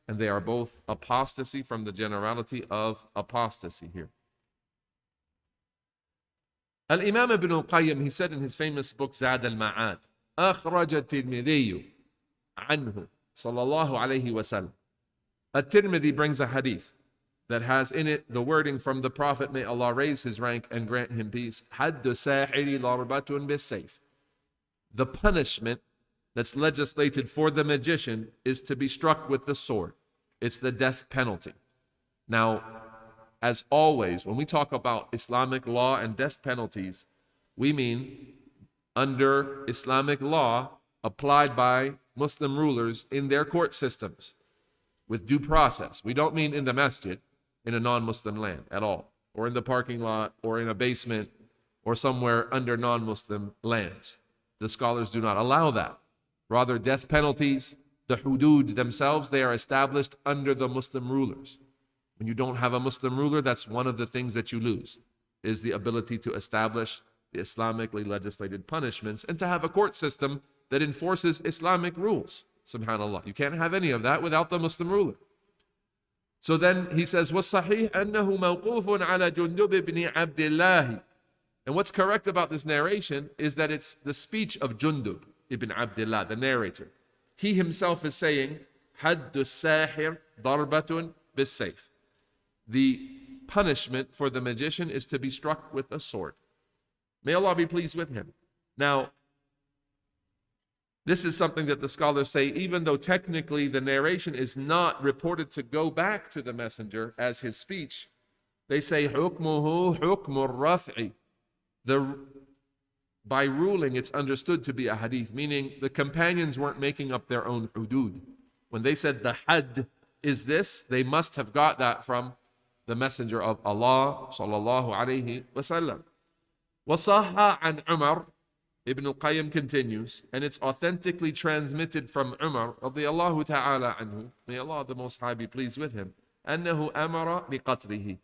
and they are both apostasy from the generality of apostasy here. Al-Imam Ibn al-Qayyim, he said in his famous book Zad al-Ma'ad, أخرج الترمذي عنه صلى الله عليه وسلم. At-Tirmidhi brings a hadith that has in it the wording from the Prophet, may Allah raise his rank and grant him peace, حد الساحر ضربة بالسيف. The punishment that's legislated for the magician is to be struck with the sword. It's the death penalty. Now, as always, when we talk about Islamic law and death penalties, we mean under Islamic law applied by Muslim rulers in their court systems with due process. We don't mean in the masjid in a non-Muslim land at all, or in the parking lot, or in a basement, or somewhere under non-Muslim lands. The scholars do not allow that. Rather, death penalties, the hudud themselves, they are established under the Muslim rulers. When you don't have a Muslim ruler, that's one of the things that you lose, is the ability to establish the Islamically legislated punishments and to have a court system that enforces Islamic rules. Subhanallah. You can't have any of that without the Muslim ruler. So then he says, وَالصَّحِيحُ أَنَّهُ مَوْقُوفٌ عَلَى جُنْدُبِ بْنِ عَبْدِ اللَّهِ. And what's correct about this narration is that it's the speech of Jundub ibn Abdullah, the narrator. He himself is saying, حَدُّ السَّاحِرِ ضَرْبَةٌ بِالسَّيْفِ. The punishment for the magician is to be struck with a sword. May Allah be pleased with him. Now, this is something that the scholars say, even though technically the narration is not reported to go back to the messenger as his speech, they say, حُكْمُهُ حُكْمُ الرَّفْعِ. By ruling, it's understood to be a hadith, meaning the companions weren't making up their own hudud. When they said the had is this, they must have got that from the messenger of Allah sallallahu alayhi wasallam. وَصَحَّ عَنْ عُمَرٍ. Ibn al-Qayyim continues, and it's authentically transmitted from Umar radiyallahu ta'ala anhu, may Allah the Most High be pleased with him, أنه أمر بقتله,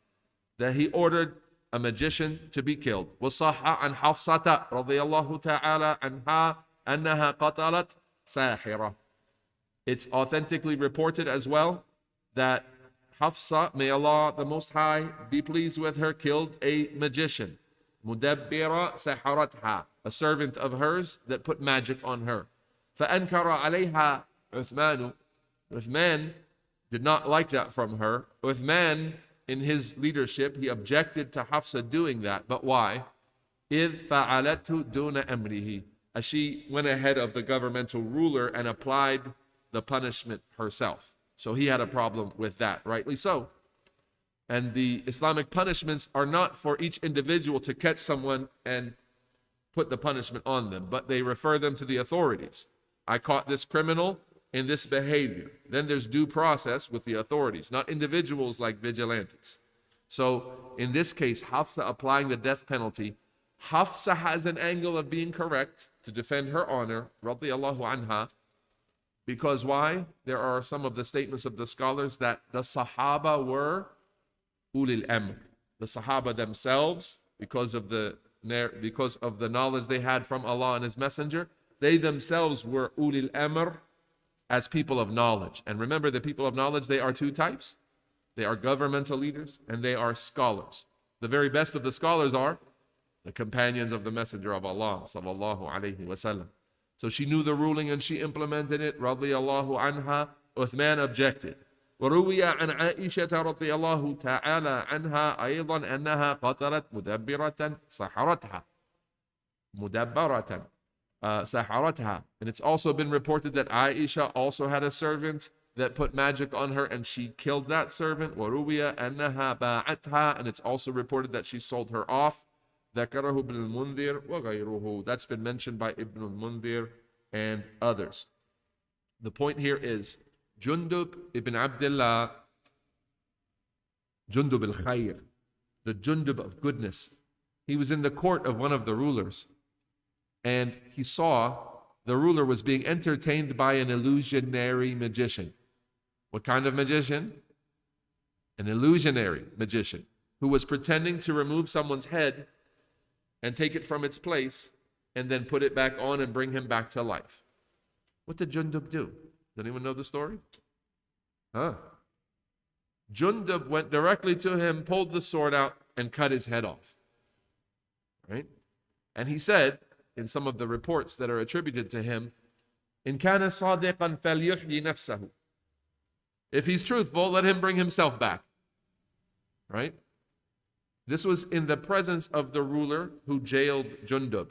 that he ordered a magician to be killed. وصح عن حفصة رضي الله تعالى عنها أنها قتلت ساحرة. It's authentically reported as well that Hafsa, may Allah the Most High be pleased with her, killed a magician. مدبرة سحرتها, a servant of hers that put magic on her. فأنكر عليها عثمان. Uthman did not like that from her. Uthman, in his leadership, he objected to Hafsa doing that. But why? إذ فعلته دون أمره. As she went ahead of the governmental ruler and applied the punishment herself. So he had a problem with that, rightly so. And the Islamic punishments are not for each individual to catch someone and put the punishment on them, but they refer them to the authorities. I caught this criminal in this behavior. Then there's due process with the authorities, not individuals like vigilantes. So in this case, Hafsa applying the death penalty, Hafsa has an angle of being correct to defend her honor, radiyallahu anha, because why? There are some of the statements of the scholars that the Sahaba were ulil amr. The Sahaba themselves, because of the knowledge they had from Allah and His Messenger, they themselves were ulil amr, as people of knowledge. And remember, the people of knowledge, they are two types. They are governmental leaders and they are scholars. The very best of the scholars are the companions of the Messenger of Allah sallallahu alaihi wasallam. So she knew the ruling and she implemented it, radiyallahu anha. Uthman objected. وروي عن عائشة رضي الله تعالى عنها أيضا أنها قتلت مدبرة سحرتها. مدبرة سحرتها. And it's also been reported that Aisha also had a servant that put magic on her and she killed that servant. وَرُوِيَ أَنَّهَا بَاعَتْهَا, and it's also reported that she sold her off. ذَكَرَهُ ابْنُ الْمُنذِرِ وَغَيْرُهُ. That's been mentioned by Ibn al-Mundhir and others. The point here is Jundub ibn Abdullah, Jundub al-Khayr, the Jundub of goodness. He was in the court of one of the rulers, and he saw the ruler was being entertained by an illusionary magician. What kind of magician? An illusionary magician who was pretending to remove someone's head and take it from its place and then put it back on and bring him back to life. What did Jundub do? Does anyone know the story? Jundub went directly to him, pulled the sword out, and cut his head off. Right? And he said, in some of the reports that are attributed to him, إِن كَانَ صَادِقًا فَلْيُحْيِ نَفْسَهُ. If he's truthful, let him bring himself back. Right? This was in the presence of the ruler who jailed Jundub.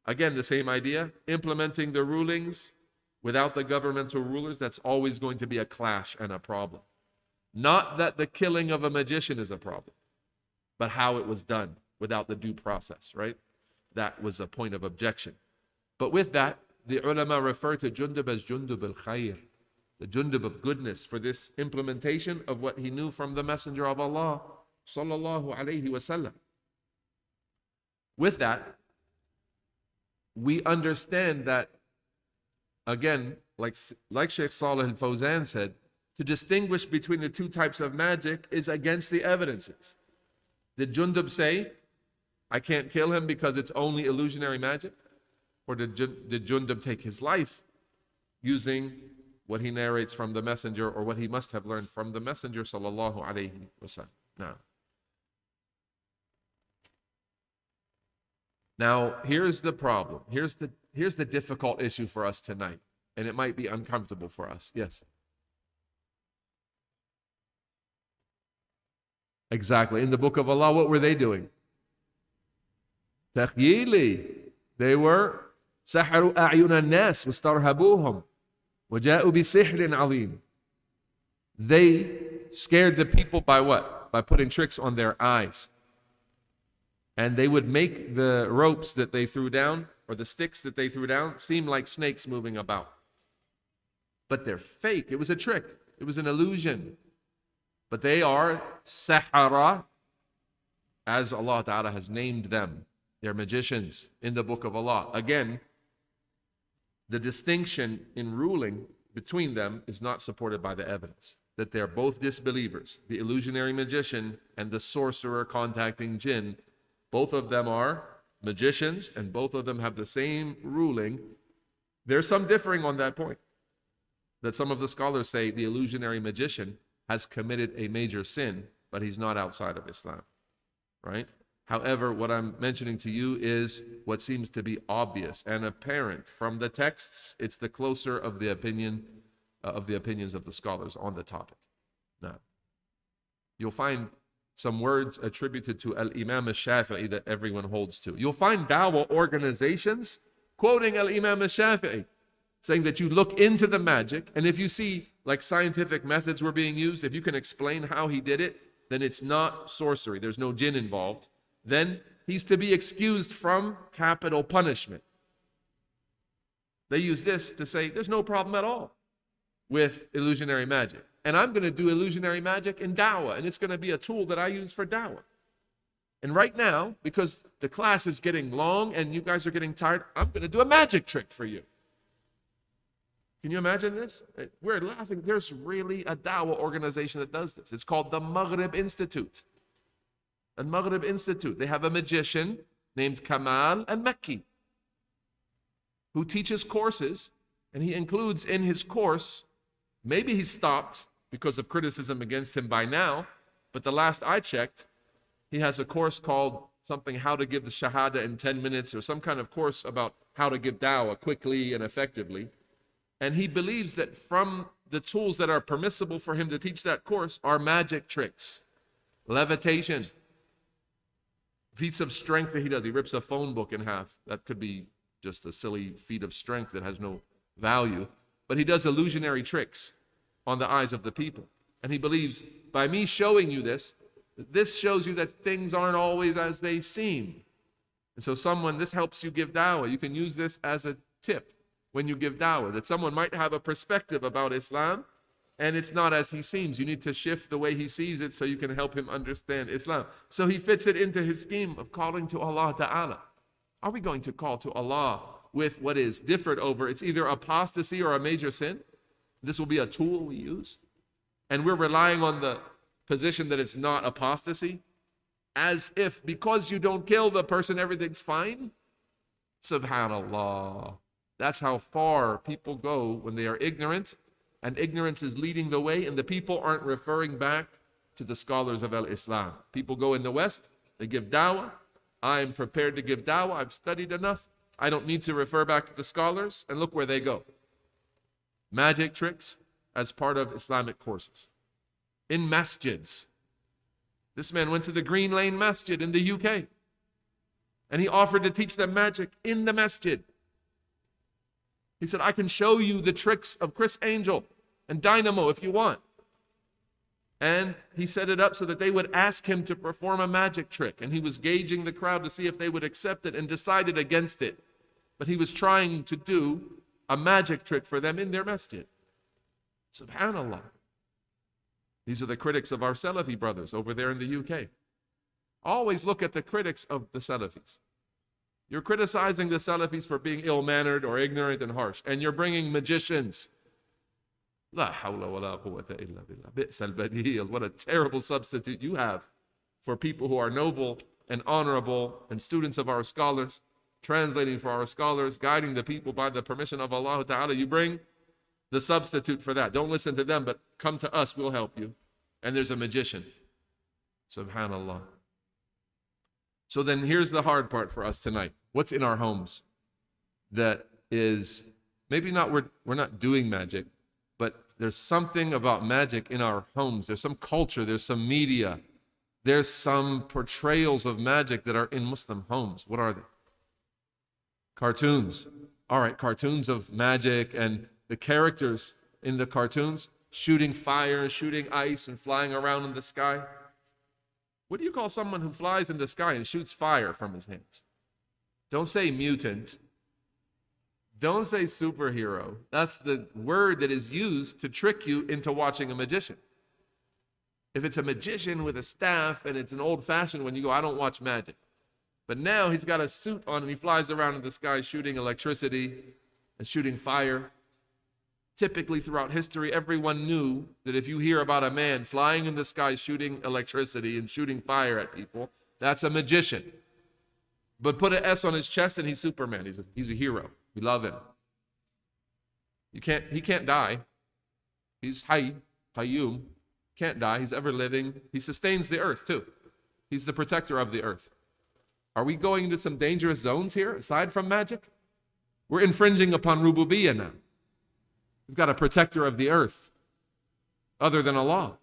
Again, the same idea, implementing the rulings without the governmental rulers, that's always going to be a clash and a problem. Not that the killing of a magician is a problem, but how it was done without the due process, right? That was a point of objection. But with that, the ulama refer to Jundub as Jundub al-Khayr, the Jundub of goodness, for this implementation of what he knew from the Messenger of Allah, sallallahu alayhi wasallam. With that, we understand that, again, like Sheikh Salih al-Fawzan said, to distinguish between the two types of magic is against the evidences. Did Jundub say, I can't kill him because it's only illusionary magic? Or did Jundub take his life using what he narrates from the Messenger, or what he must have learned from the Messenger sallallahu alayhi wasallam? Now, here's the problem. Here's the difficult issue for us tonight, and it might be uncomfortable for us. Yes. Exactly. In the book of Allah, what were they doing? Takhyili. They were سحروا أعين الناس واسترهبوهم وجاءوا بسحر عظيم. They scared the people by what? By putting tricks on their eyes. And they would make the ropes that they threw down, or the sticks that they threw down, seem like snakes moving about. But they're fake. It was a trick. It was an illusion. But they are sahara, as Allah Ta'ala has named them. They're magicians in the book of Allah. Again, the distinction in ruling between them is not supported by the evidence. That they're both disbelievers. The illusionary magician and the sorcerer contacting jinn, both of them are magicians, and both of them have the same ruling. There's some differing on that point. That some of the scholars say the illusionary magician has committed a major sin, but he's not outside of Islam. Right? However, what I'm mentioning to you is what seems to be obvious and apparent from the texts. It's the closer of the opinions of the scholars on the topic. Now, you'll find some words attributed to Al-Imam al-Shafi'i that everyone holds to. You'll find dawah organizations quoting Al-Imam al-Shafi'i, saying that you look into the magic, and if you see like scientific methods were being used, if you can explain how he did it, then it's not sorcery. There's no jinn involved. Then he's to be excused from capital punishment. They use this to say there's no problem at all with illusionary magic. And I'm going to do illusionary magic in dawah, and it's going to be a tool that I use for dawah. And right now, because the class is getting long and you guys are getting tired, I'm going to do a magic trick for you. Can you imagine this? We're laughing. There's really a dawah organization that does this. It's called the Maghrib Institute. The Maghrib Institute. They have a magician named Kamal al-Makki who teaches courses, and he includes in his course, maybe he stopped because of criticism against him by now, but the last I checked, he has a course called something, how to give the shahada in 10 minutes, or some kind of course about how to give dawah quickly and effectively. And he believes that from the tools that are permissible for him to teach that course are magic tricks, levitation, feats of strength that he does. He rips a phone book in half. That could be just a silly feat of strength that has no value. But he does illusionary tricks. on the eyes of the people. And he believes, by me showing you this shows you that things aren't always as they seem. And so this helps you give da'wah. You can use this as a tip when you give da'wah, that someone might have a perspective about Islam, and it's not as he seems. You need to shift the way he sees it so you can help him understand Islam. So he fits it into his scheme of calling to Allah Ta'ala. Are we going to call to Allah with what is differed over? It's either apostasy or a major sin. This will be a tool we use. And we're relying on the position that it's not apostasy, as if because you don't kill the person, everything's fine. Subhanallah. That's how far people go when they are ignorant, and ignorance is leading the way, and the people aren't referring back to the scholars of al-Islam. People go in the West, they give da'wah. I'm prepared to give da'wah. I've studied enough. I don't need to refer back to the scholars. And look where they go. Magic tricks as part of Islamic courses. In masjids. This man went to the Green Lane Masjid in the UK. And he offered to teach them magic in the masjid. He said, I can show you the tricks of Chris Angel and Dynamo if you want. And he set it up so that they would ask him to perform a magic trick. And he was gauging the crowd to see if they would accept it, and decided against it. But he was trying to do a magic trick for them in their masjid. Subhanallah. These are the critics of our Salafi brothers over there in the UK. Always look at the critics of the Salafis. You're criticizing the Salafis for being ill-mannered or ignorant and harsh, and you're bringing magicians. La hawla wa la quwwata illa billah. Bi'sal badil. What a terrible substitute you have for people who are noble and honorable and students of our scholars, translating for our scholars, guiding the people by the permission of Allah Ta'ala. You bring the substitute for that. Don't listen to them, but come to us, we'll help you. And there's a magician. Subhanallah. So then here's the hard part for us tonight. What's in our homes that is, maybe not we're not doing magic, but there's something about magic in our homes. There's some culture, there's some media, there's some portrayals of magic that are in Muslim homes. What are they? Cartoons. All right, cartoons of magic, and the characters in the cartoons shooting fire, shooting ice, and flying around in the sky. What do you call someone who flies in the sky and shoots fire from his hands? Don't say mutant. Don't say superhero. That's the word that is used to trick you into watching a magician. If it's a magician with a staff and it's an old-fashioned one, you go, I don't watch magic. But now he's got a suit on and he flies around in the sky shooting electricity and shooting fire. Typically throughout history, everyone knew that if you hear about a man flying in the sky shooting electricity and shooting fire at people, that's a magician. But put an S on his chest and he's Superman. He's a hero. We love him. He can't die. He's Qayyum. Can't die. He's ever living. He sustains the earth too. He's the protector of the earth. Are we going into some dangerous zones here aside from magic? We're infringing upon rububiyyah now. We've got a protector of the earth other than Allah.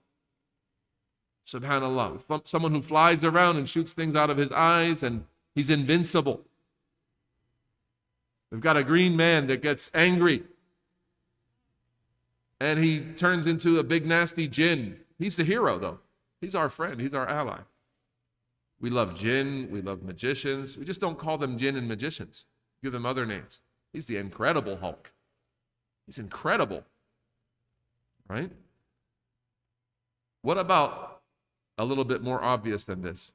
Subhanallah. Someone who flies around and shoots things out of his eyes, and he's invincible. We've got a green man that gets angry and he turns into a big nasty jinn. He's the hero though. He's our friend. He's our ally. We love jinn. We love magicians. We just don't call them jinn and magicians. Give them other names. He's the Incredible Hulk. He's incredible, right? What about a little bit more obvious than this?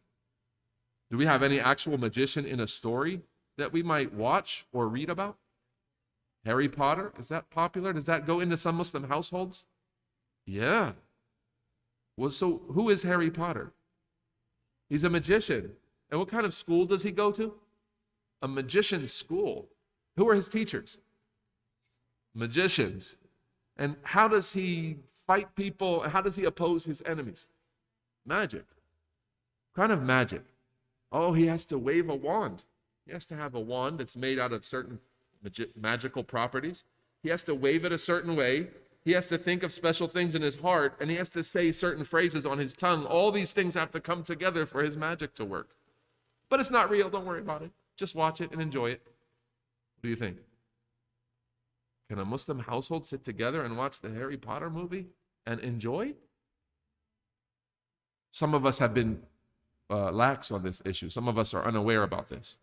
Do we have any actual magician in a story that we might watch or read about? Harry Potter, is that popular? Does that go into some Muslim households? Yeah. Well, so who is Harry Potter? He's a magician. And what kind of school does he go to? A magician's school. Who are his teachers? Magicians. And how does he fight people? How does he oppose his enemies? Magic. What kind of magic? Oh, he has to wave a wand. He has to have a wand that's made out of certain magical properties. He has to wave it a certain way. He has to think of special things in his heart, and he has to say certain phrases on his tongue. All these things have to come together for his magic to work. But it's not real. Don't worry about it. Just watch it and enjoy it. What do you think? Can a Muslim household sit together and watch the Harry Potter movie? and enjoy? Some of us have been lax on this issue. Some of us are unaware about this.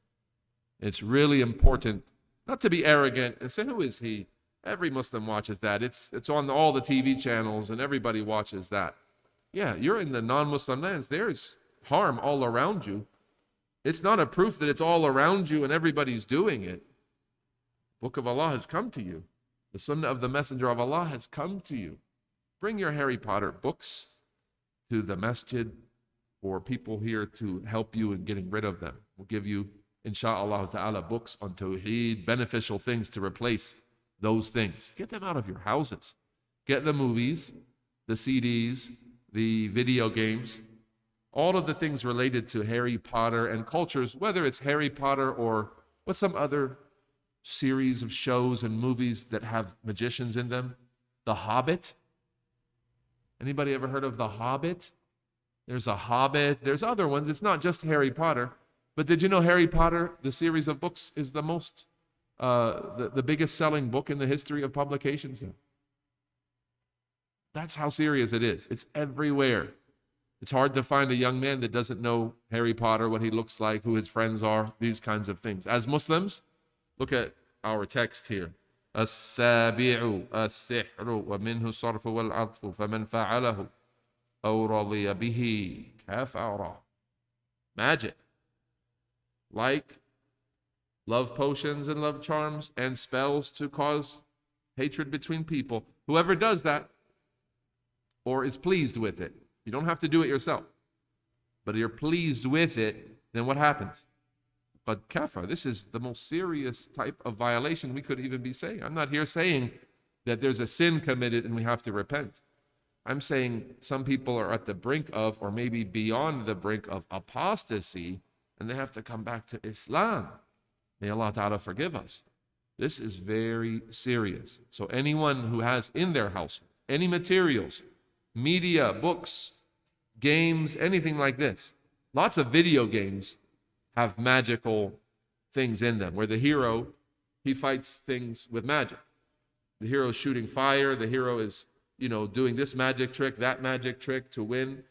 It's really important not to be arrogant and say, who is he? Every Muslim watches that. It's on all the TV channels and everybody watches that. Yeah, you're in the non-Muslim lands. There's harm all around you. It's not a proof that it's all around you and everybody's doing it. The Book of Allah has come to you. The Sunnah of the Messenger of Allah has come to you. Bring your Harry Potter books to the masjid for people here to help you in getting rid of them. We'll give you, insha'Allah ta'ala, books on Tawheed, beneficial things to replace those things. Get them out of your houses. Get the movies, the CDs, the video games, all of the things related to Harry Potter and cultures, whether it's Harry Potter or what's some other series of shows and movies that have magicians in them. The Hobbit. Anybody ever heard of The Hobbit? There's a Hobbit. There's other ones. It's not just Harry Potter. But did you know Harry Potter, the series of books, is the most, the biggest selling book in the history of publications? That's how serious it is. It's everywhere. It's hard to find a young man that doesn't know Harry Potter, what he looks like, who his friends are, these kinds of things. As Muslims, look at our text here. السابع السحر ومنه الصرف والعطف فمن فعله أو رضي به كفر. Magic. Like love potions and love charms and spells to cause hatred between people. Whoever does that or is pleased with it, you don't have to do it yourself, but you're pleased with it, then what happens? But kafar, this is the most serious type of violation we could even be saying. I'm not here saying that there's a sin committed and we have to repent. I'm saying some people are at the brink of, or maybe beyond the brink of apostasy, and they have to come back to Islam. May Allah Ta'ala forgive us. This is very serious. So anyone who has in their house any materials, media, books, games, anything like this, lots of video games have magical things in them, where the hero, he fights things with magic. The hero is shooting fire, the hero is, doing this magic trick, that magic trick to win.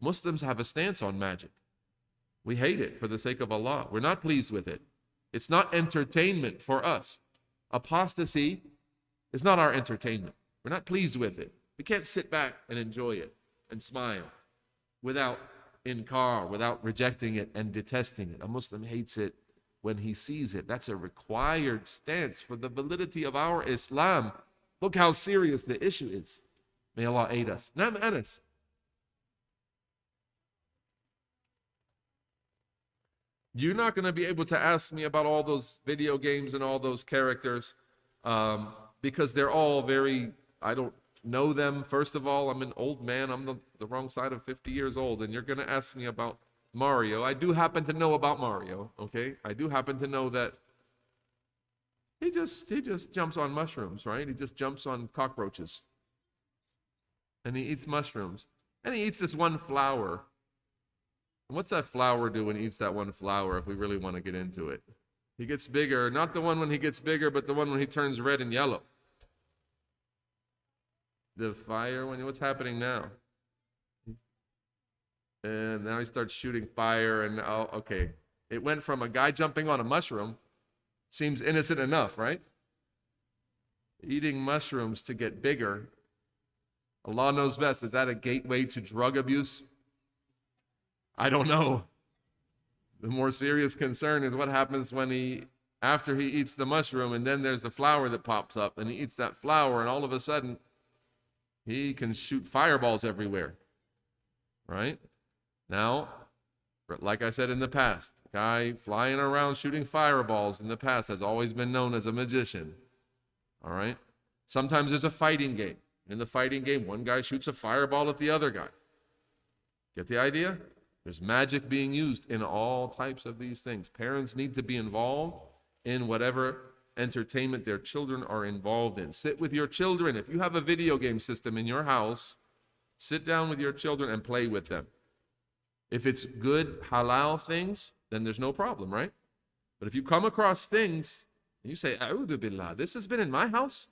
Muslims have a stance on magic. We hate it for the sake of Allah. We're not pleased with it. It's not entertainment for us. Apostasy is not our entertainment. We're not pleased with it. We can't sit back and enjoy it and smile without inkar, without rejecting it and detesting it. A Muslim hates it when he sees it. That's a required stance for the validity of our Islam. Look how serious the issue is. May Allah aid us. Nam Anas. You're not going to be able to ask me about all those video games and all those characters because they're all I don't know them. First of all, I'm an old man. I'm the wrong side of 50 years old, and you're going to ask me about Mario. I do happen to know about Mario, okay? I do happen to know that he just jumps on mushrooms, right? He just jumps on cockroaches. And he eats mushrooms. And he eats this one flower. And what's that flower do when he eats that one flower, if we really want to get into it? He gets bigger. Not the one when he gets bigger, but the one when he turns red and yellow. The fire, what's happening now? And now he starts shooting fire, and okay. It went from a guy jumping on a mushroom, seems innocent enough, right? Eating mushrooms to get bigger. Allah knows best. Is that a gateway to drug abuse? I don't know. The more serious concern is what happens when after he eats the mushroom, and then there's the flower that pops up, and he eats that flower, and all of a sudden, he can shoot fireballs everywhere, right? Now, like I said in the past, the guy flying around shooting fireballs in the past has always been known as a magician, all right? Sometimes there's a fighting game. In the fighting game, one guy shoots a fireball at the other guy. Get the idea? There's magic being used in all types of these things. Parents need to be involved in whatever entertainment their children are involved in. Sit with your children. If you have a video game system in your house, sit down with your children and play with them. If it's good halal things, then there's no problem, right? But if you come across things and you say, A'udhu billah, this has been in my house,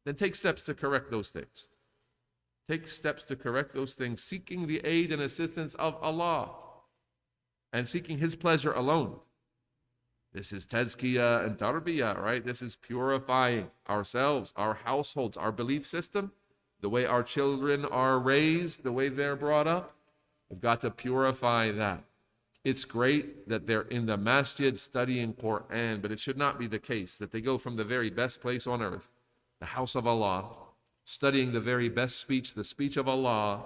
then take steps to correct those things. Take steps to correct those things, seeking the aid and assistance of Allah and seeking His pleasure alone. This is tazkiyah and tarbiyah, right? This is purifying ourselves, our households, our belief system, the way our children are raised, the way they're brought up. We've got to purify that. It's great that they're in the masjid studying Quran, but it should not be the case that they go from the very best place on earth, the house of Allah, studying the very best speech, the speech of Allah,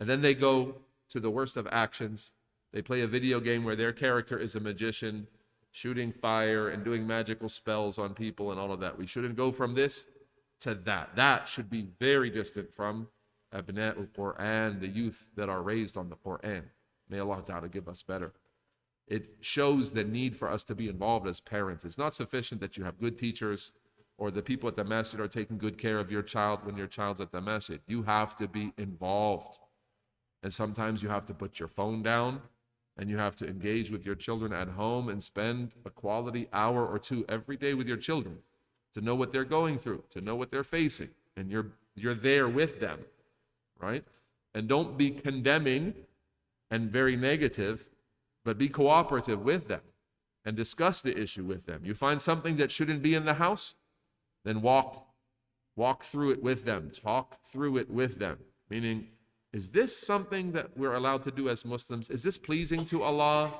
and then they go to the worst of actions. They play a video game where their character is a magician, shooting fire and doing magical spells on people and all of that. We shouldn't go from this to that. That should be very distant from Abna'ul Quran, the youth that are raised on the Quran. May Allah Ta'ala give us better. It shows the need for us to be involved as parents. It's not sufficient that you have good teachers or the people at the masjid are taking good care of your child when your child's at the masjid. You have to be involved. And sometimes you have to put your phone down and you have to engage with your children at home and spend a quality hour or two every day with your children to know what they're going through, to know what they're facing. And you're there with them, right? And don't be condemning and very negative, but be cooperative with them and discuss the issue with them. You find something that shouldn't be in the house, then walk through it with them, talk through it with them. Meaning, is this something that we're allowed to do as Muslims? Is this pleasing to Allah?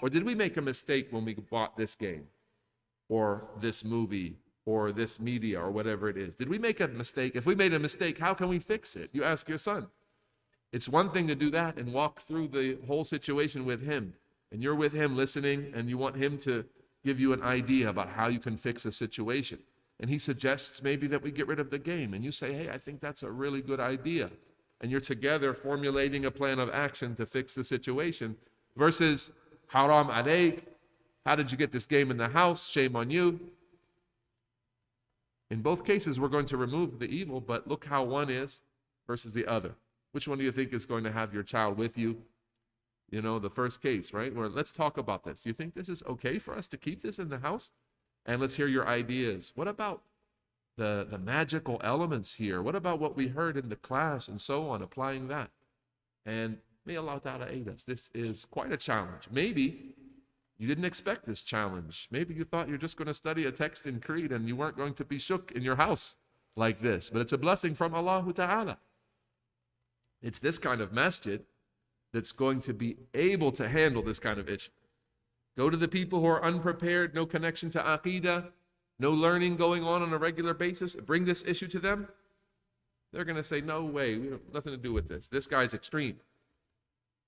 Or did we make a mistake when we bought this game or this movie or this media or whatever it is? Did we make a mistake? If we made a mistake, how can we fix it? You ask your son. It's one thing to do that and walk through the whole situation with him. And you're with him listening and you want him to give you an idea about how you can fix a situation. And he suggests maybe that we get rid of the game. And you say, hey, I think that's a really good idea. And you're together formulating a plan of action to fix the situation versus haram alayk, how did you get this game in the house? Shame on you. In both cases, we're going to remove the evil, but look how one is versus the other. Which one do you think is going to have your child with you? You know, the first case, right? Where let's talk about this. You think this is okay for us to keep this in the house? And let's hear your ideas. What about the magical elements here? What about what we heard in the class and so on, applying that? And may Allah Ta'ala aid us. This is quite a challenge. Maybe you didn't expect this challenge. Maybe you thought you're just going to study a text in Creed and you weren't going to be shook in your house like this. But it's a blessing from Allah Ta'ala. It's this kind of masjid that's going to be able to handle this kind of issue. Go to the people who are unprepared, no connection to Aqeedah, no learning going on a regular basis, bring this issue to them. They're going to say, no way, we have nothing to do with this. This guy's extreme.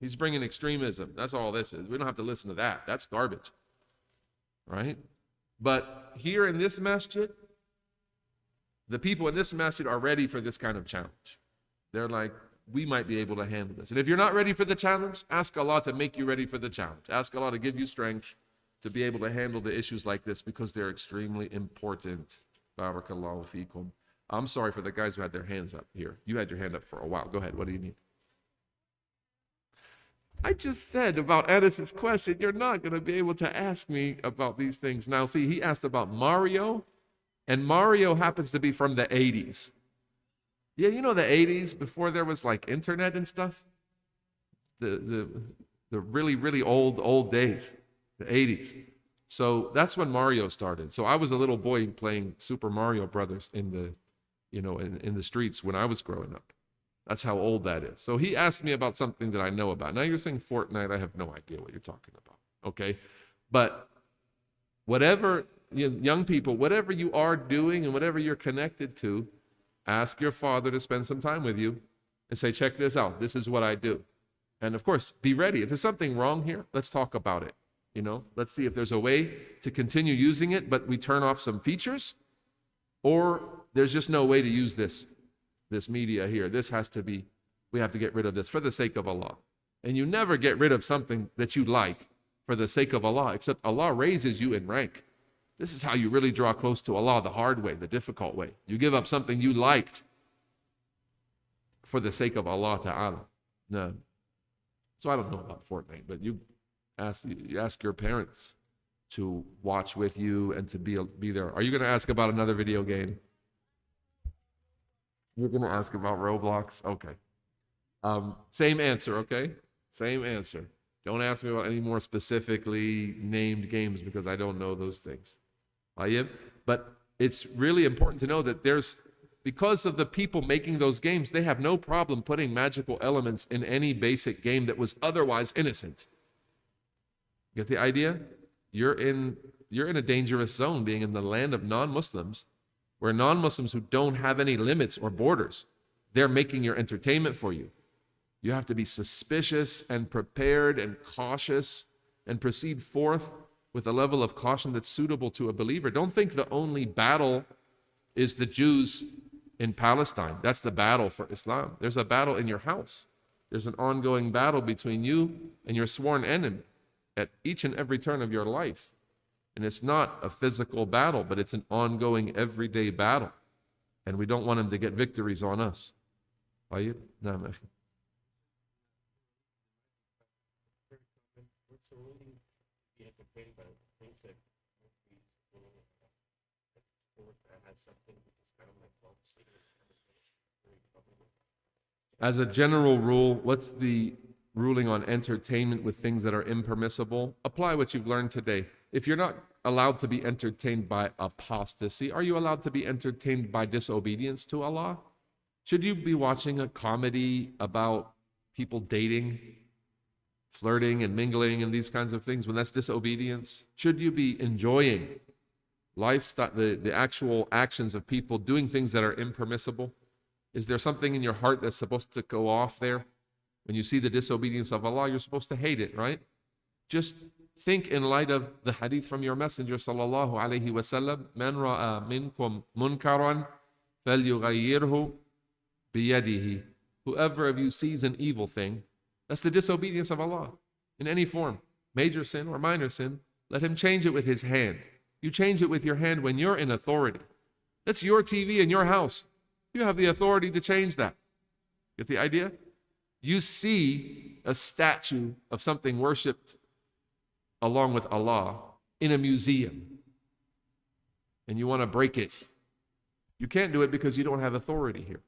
He's bringing extremism. That's all this is. We don't have to listen to that. That's garbage, right? But here in this masjid, the people in this masjid are ready for this kind of challenge. They're like, we might be able to handle this. And if you're not ready for the challenge, ask Allah to make you ready for the challenge. Ask Allah to give you strength to be able to handle the issues like this because they're extremely important. Barakallahu feekum. I'm sorry for the guys who had their hands up here. You had your hand up for a while. Go ahead. What do you need? I just said about Anis's question, you're not going to be able to ask me about these things. Now, see, he asked about Mario, and Mario happens to be from the 80s. Yeah, you know the 80s, before there was like internet and stuff? The really, really old days, the 80s. So that's when Mario started. So I was a little boy playing Super Mario Brothers in the streets when I was growing up. That's how old that is. So he asked me about something that I know about. Now you're saying Fortnite. I have no idea what you're talking about. Okay? But whatever, young people, whatever you are doing and whatever you're connected to, ask your father to spend some time with you and say, check this out. This is what I do. And of course, be ready. If there's something wrong here, let's talk about it. Let's see if there's a way to continue using it, but we turn off some features, or there's just no way to use this media here. We have to get rid of this for the sake of Allah. And you never get rid of something that you like for the sake of Allah, except Allah raises you in rank. This is how you really draw close to Allah, the hard way, the difficult way. You give up something you liked for the sake of Allah Ta'ala. No. So I don't know about Fortnite, but you ask your parents to watch with you and to be there. Are you going to ask about another video game? You're going to ask about Roblox? Okay. Same answer, okay? Same answer. Don't ask me about any more specifically named games because I don't know those things. But it's really important to know that because of the people making those games, they have no problem putting magical elements in any basic game that was otherwise innocent. Get the idea? You're in a dangerous zone being in the land of non-Muslims, where non-Muslims who don't have any limits or borders, they're making your entertainment for you. You have to be suspicious and prepared and cautious and proceed forth with a level of caution that's suitable to a believer. Don't think the only battle is the Jews in Palestine. That's the battle for Islam. There's a battle in your house. There's an ongoing battle between you and your sworn enemy at each and every turn of your life. And it's not a physical battle, but it's an ongoing everyday battle. And we don't want him to get victories on us. طيب نعم أخي. As a general rule, what's the ruling on entertainment with things that are impermissible? Apply what you've learned today. If you're not allowed to be entertained by apostasy, are you allowed to be entertained by disobedience to Allah? Should you be watching a comedy about people dating, flirting and mingling and these kinds of things when that's disobedience? Should you be enjoying lifestyle, the actual actions of people doing things that are impermissible? Is there something in your heart that's supposed to go off there? When you see the disobedience of Allah, you're supposed to hate it, right? Just think in light of the hadith from your messenger sallallahu alaihi wasallam, man ra'a minkum munkaran falyughayyirhu biyadihi. Whoever of you sees an evil thing, that's the disobedience of Allah in any form, major sin or minor sin, let him change it with his hand. You change it with your hand when you're in authority. That's your TV in your house. You have the authority to change that. Get the idea? You see a statue of something worshipped along with Allah in a museum, and you want to break it. You can't do it because you don't have authority here.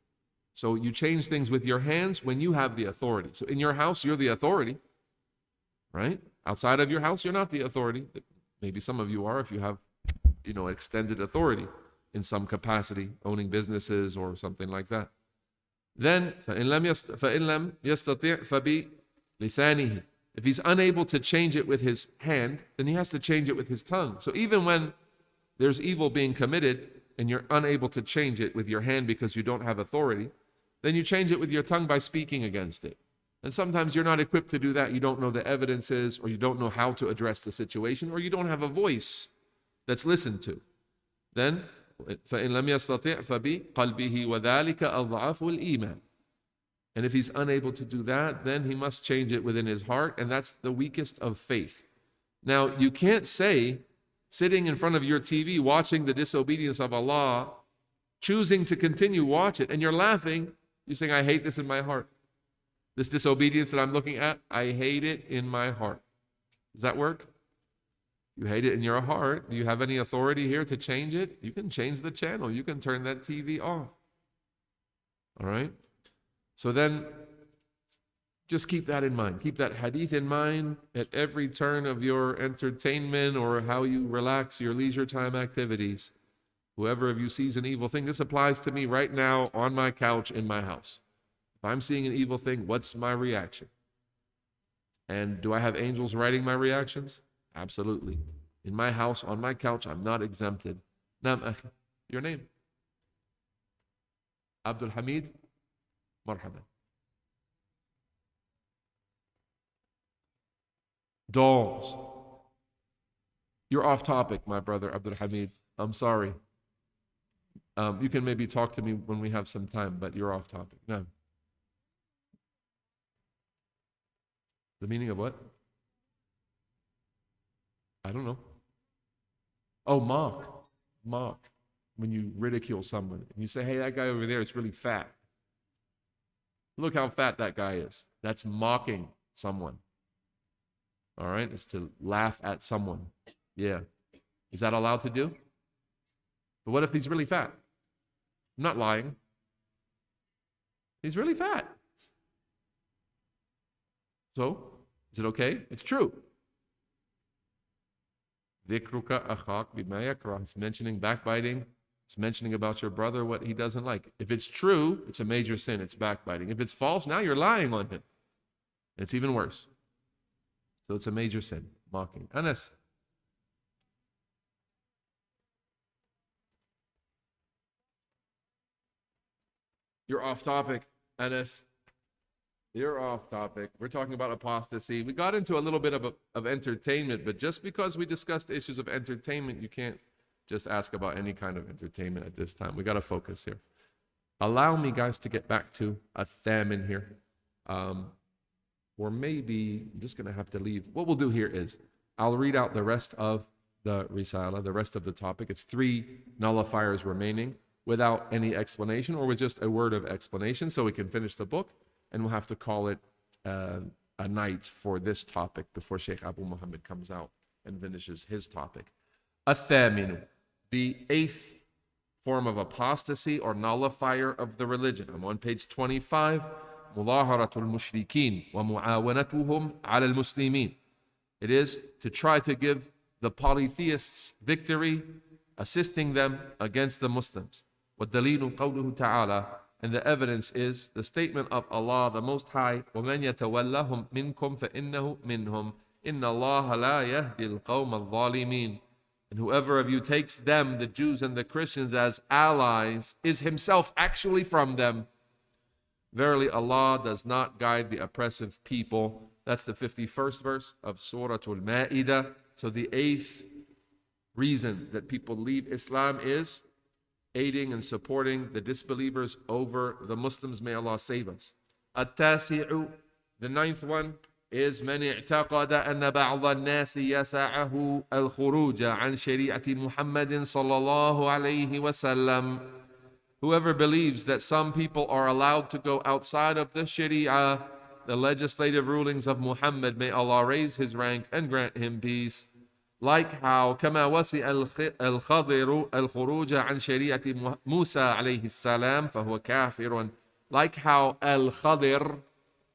So you change things with your hands when you have the authority. So in your house, you're the authority, right? Outside of your house, you're not the authority. Maybe some of you are if you have, extended authority in some capacity, owning businesses or something like that. Then, فَإِن لَمْ يَسْتَطِعْ فَبِلِسَانِهِ. If he's unable to change it with his hand, then he has to change it with his tongue. So even when there's evil being committed and you're unable to change it with your hand because you don't have authority, then you change it with your tongue by speaking against it. And sometimes you're not equipped to do that. You don't know the evidences, or you don't know how to address the situation, or you don't have a voice that's listened to. Then, فَإِن لَمْ يَسْتَطِعْ فَبِقَلْبِهِ وَذَلِكَ أَضْعَفُ الْإِيمَانِ. And if he's unable to do that, then he must change it within his heart, and that's the weakest of faith. Now, you can't say, sitting in front of your TV, watching the disobedience of Allah, choosing to continue watch it, and you're laughing, you're saying, I hate this in my heart. This disobedience that I'm looking at, I hate it in my heart. Does that work? You hate it in your heart. Do you have any authority here to change it? You can change the channel. You can turn that TV off. All right? So then, just keep that in mind. Keep that hadith in mind at every turn of your entertainment or how you relax your leisure time activities. Whoever of you sees an evil thing, this applies to me right now on my couch in my house. If I'm seeing an evil thing, what's my reaction? And do I have angels writing my reactions? Absolutely. In my house, on my couch, I'm not exempted. Naam akhi. Your name? Abdul Hamid? Marhaban. Dolls. You're off topic, my brother Abdul Hamid. I'm sorry. You can maybe talk to me when we have some time, but you're off topic. No. The meaning of what? I don't know. Oh, mock. Mock. When you ridicule someone. And you say, hey, that guy over there is really fat. Look how fat that guy is. That's mocking someone. All right? It's to laugh at someone. Yeah. Is that allowed to do? But what if he's really fat? I'm not lying. He's really fat. So, is it okay? It's true. ذِكْرُكَ أَخَاكَ بِمَا يَكْرَهُ. It's mentioning backbiting. It's mentioning about your brother what he doesn't like. If it's true, it's a major sin. It's backbiting. If it's false, now you're lying on him. It's even worse. So it's a major sin. Mocking. Anas. You're off topic, Anas. You're off topic. We're talking about apostasy. We got into a little bit of entertainment, but just because we discussed issues of entertainment, you can't just ask about any kind of entertainment at this time. We got to focus here. Allow me, guys, to get back to a thamin here. Or maybe I'm just going to have to leave. What we'll do here is I'll read out the rest of the risala, the rest of the topic. It's 3 nullifiers remaining without any explanation or with just a word of explanation so we can finish the book. And we'll have to call it a night for this topic before Sheikh Abu Muhammad comes out and finishes his topic. الثامن, the 8th form of apostasy or nullifier of the religion. I'm on page 25. مظاهرة المشركين ومعاونتهم على المسلمين. It is to try to give the polytheists victory, assisting them against the Muslims. والدليل قوله تعالى, and the evidence is the statement of Allah the Most High, وَمَنْ يَتَوَلَّهُمْ مِنْكُمْ فَإِنَّهُ مِنْهُمْ إِنَّ اللَّهَ لَا يَهْدِي الْقَوْمَ الظَّالِمِينَ. And whoever of you takes them, the Jews and the Christians, as allies, is himself actually from them. Verily Allah does not guide the oppressive people. That's the 51st verse of Surah Al-Ma'idah. So the 8th reason that people leave Islam is aiding and supporting the disbelievers over the Muslims. May Allah save us. التاسع, the 9th one is من اعتقد أن بعض الناس يسعه الخروج عن شريعة محمد صلى الله عليه وسلم. Whoever believes that some people are allowed to go outside of the Sharia, the legislative rulings of Muhammad, may Allah raise his rank and grant him peace. Like how كما وسع الخضر الخروج عن شريعة موسى عليه السلام فهو كافر. Like how Al-Khadir,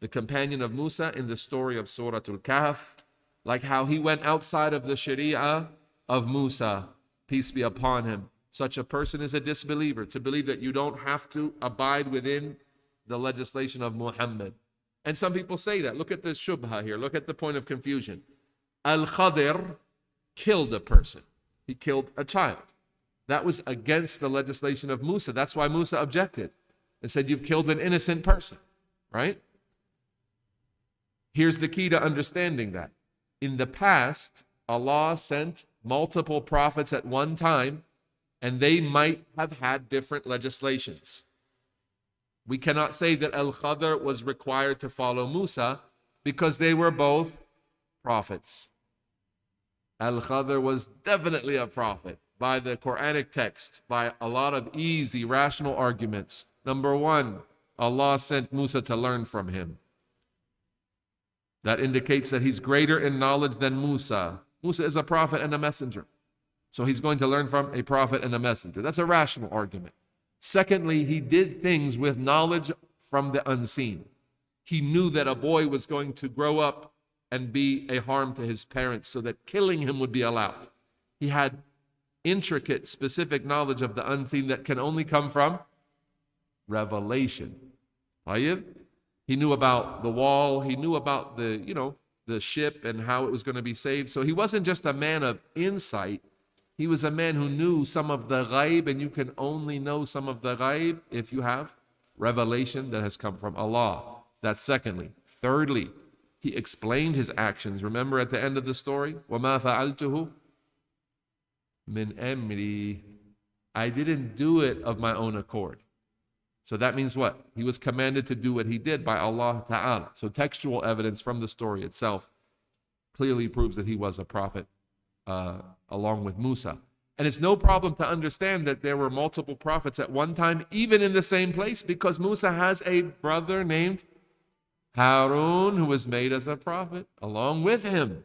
the companion of Musa in the story of Surah Al-Kahf, like how he went outside of the Sharia of Musa, peace be upon him. Such a person is a disbeliever, to believe that you don't have to abide within the legislation of Muhammad. And some people say that. Look at the shubha here. Look at the point of confusion. Al-Khadir killed a person. He killed a child. That was against the legislation of Musa. That's why Musa objected and said, you've killed an innocent person, right? Here's the key to understanding that. In the past, Allah sent multiple prophets at one time, and they might have had different legislations. We cannot say that Al-Khadr was required to follow Musa because they were both prophets. Al-Khadr was definitely a prophet by the Quranic text, by a lot of easy, rational arguments. Number one, Allah sent Musa to learn from him. That indicates that he's greater in knowledge than Musa. Musa is a prophet and a messenger. So he's going to learn from a prophet and a messenger. That's a rational argument. Secondly, he did things with knowledge from the unseen. He knew that a boy was going to grow up and be a harm to his parents, so that killing him would be allowed. He had intricate, specific knowledge of the unseen that can only come from revelation. He knew about the wall. He knew about the ship and how it was going to be saved. So he wasn't just a man of insight. He was a man who knew some of the ghaib, and you can only know some of the ghaib if you have revelation that has come from Allah. That's secondly. Thirdly, he explained his actions. Remember at the end of the story, وَمَا فَعَلْتُهُ مِنْ أَمْرِي. I didn't do it of my own accord. So that means what? He was commanded to do what he did by Allah Ta'ala. So textual evidence from the story itself clearly proves that he was a prophet along with Musa. And it's no problem to understand that there were multiple prophets at one time, even in the same place, because Musa has a brother named Harun who was made as a prophet along with him.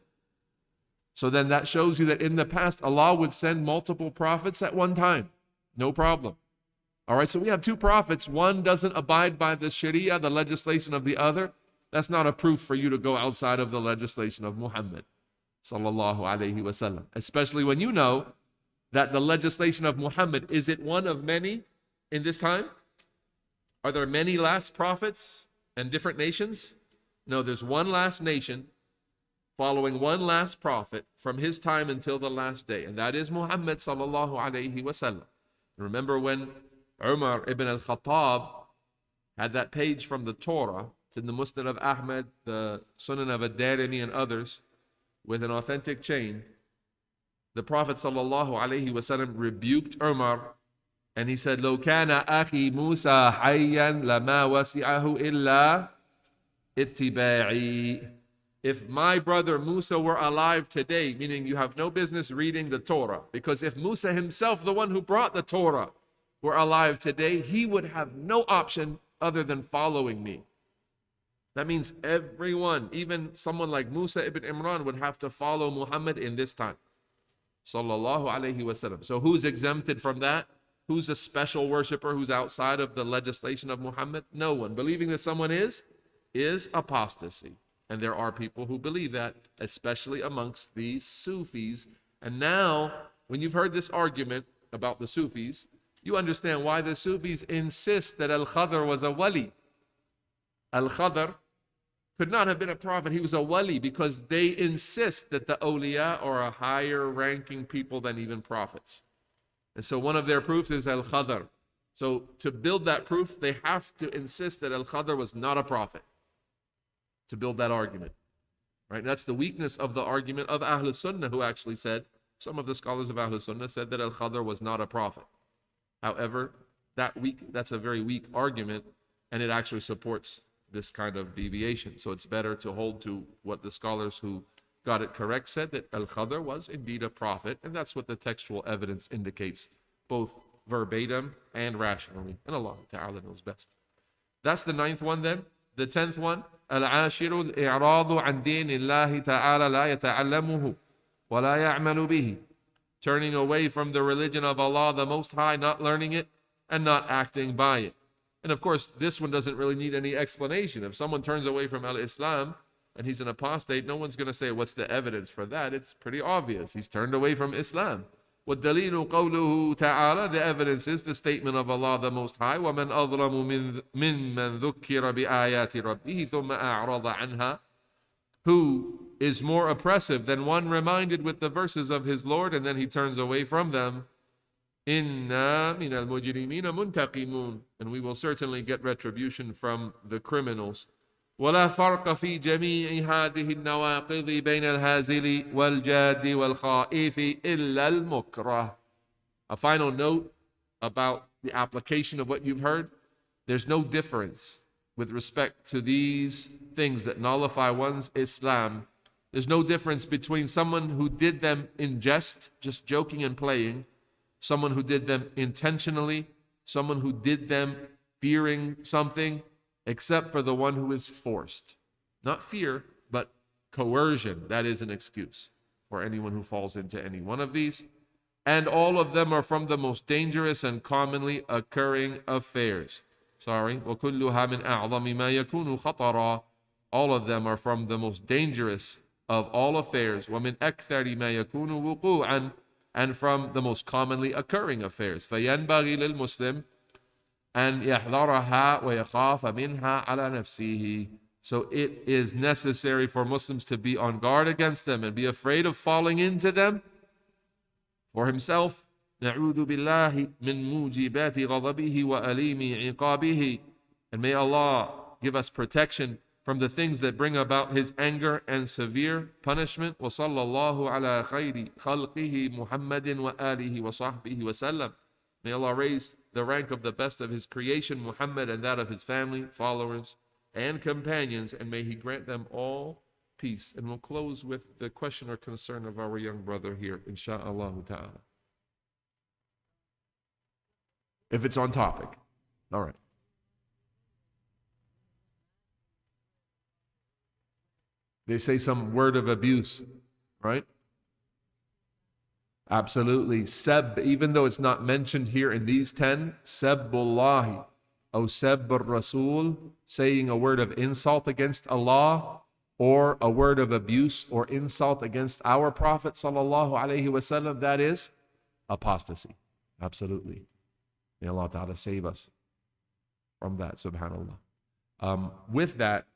So then that shows you that in the past, Allah would send multiple prophets at one time. No problem. All right, so we have two prophets. One doesn't abide by the Sharia, the legislation of the other. That's not a proof for you to go outside of the legislation of Muhammad sallallahu alayhi wasallam. Especially when you know that the legislation of Muhammad, is it one of many in this time? Are there many last prophets and different nations? No, there's one last nation following one last prophet from his time until the last day, and that is Muhammad sallallahu alayhi wasallam. Remember when Umar ibn al-Khattab had that page from the Torah, it's in the Musnad of Ahmad, the Sunan of ad-Darimi and others, with an authentic chain. The Prophet sallallahu alayhi wasallam rebuked Umar, and he said, "Lo kana akhi Moosaa hayyan lama wasi'ahu illa ittiba'i." If my brother Moosaa were alive today, meaning you have no business reading the Torah, because if Moosaa himself, the one who brought the Torah, were alive today, he would have no option other than following me. That means everyone, even someone like Moosaa ibn Imran, would have to follow Muhammad in this time. Sallallahu alayhi wasallam. So who's exempted from that? Who's a special worshiper who's outside of the legislation of Muhammad? No one. Believing that someone is apostasy. And there are people who believe that, especially amongst the Sufis. And now, when you've heard this argument about the Sufis, you understand why the Sufis insist that Al-Khadr was a wali. Al-Khadr could not have been a prophet. He was a wali, because they insist that the awliya are a higher ranking people than even prophets. And so one of their proofs is Al-Khadr. So to build that proof, they have to insist that Al-Khadr was not a prophet, to build that argument. Right? That's the weakness of the argument of Ahl Sunnah, who actually said, some of the scholars of Ahl Sunnah said that Al-Khadr was not a prophet. However, that's a very weak argument, and it actually supports this kind of deviation. So it's better to hold to what the scholars who got it correct said, that Al-Khadr was indeed a prophet, and that's what the textual evidence indicates, both verbatim and rationally. And Allah Ta'ala knows best. That's the 9th one then. The 10th one, Al-Ashiru al-i'radu an din Allahi Ta'ala la yata'allamuhu wa la ya'malu bihi. Turning away from the religion of Allah the Most High, not learning it and not acting by it. And of course, this one doesn't really need any explanation. If someone turns away from Al-Islam and he's an apostate, no one's going to say, what's the evidence for that? It's pretty obvious. He's turned away from Islam. وَالدَّلِيلُ قَوْلُهُ تَعَالَى. The evidence is the statement of Allah the Most High. وَمَنْ أَظْلَمُ مِمَّنْ ذُكِّرَ بِآيَاتِ رَبِّهِ ثُمَّ أَعْرَضَ عَنْهَا. Who is more oppressive than one reminded with the verses of his Lord and then he turns away from them? Inna min al-mujrimina muntaqimun. And we will certainly get retribution from the criminals. ولا فرق في جميع هذه النواقض بين الهازل والجاد والخائف إلا المكره. A final note about the application of what you've heard. There's no difference with respect to these things that nullify one's Islam. There's no difference between someone who did them in jest, just joking and playing, someone who did them intentionally, someone who did them fearing something, except for the one who is forced. Not fear, but coercion. That is an excuse for anyone who falls into any one of these. And all of them are from the most dangerous and commonly occurring affairs. وَكُلُّهَا مِنْ أَعْظَمِ مَا يَكُونُ خَطَرًا. All of them are from the most dangerous of all affairs. وَمِنْ أَكْثَرِ مَا يَكُونُ وُقُوعًا. And from the most commonly occurring affairs. فَيَنْبَغِي لِلْمُسْلِمِ أَنْ يَحْذَرَهَا وَيَخَافَ مِنْهَا عَلَى نَفْسِهِ. So it is necessary for Muslims to be on guard against them and be afraid of falling into them for himself. نَعُوذُ بِاللَّهِ مِنْ مُوجِبَاتِ غَضَبِهِ وَأَلِيمِ عِقَابِهِ. And may Allah give us protection from the things that bring about His anger and severe punishment. وَصَلَّى اللَّهُ عَلَى خَيْرِ خَلْقِهِ مُحَمَّدٍ وَآلِهِ وَصَحْبِهِ وَسَلَّمَ. May Allah raise the rank of the best of His creation, Muhammad, and that of His family, followers, and companions, and may He grant them all peace. And we'll close with the question or concern of our young brother here, insha'Allah ta'ala. If it's on topic. All right. They say some word of abuse, right? Absolutely. Sab, even though it's not mentioned here in these 10, Sabbullahi, or Sabbur Rasul, saying a word of insult against Allah, or a word of abuse or insult against our Prophet sallallahu alaihi wasallam, that is apostasy. Absolutely. May Allah Ta'ala save us from that, subhanAllah. With that,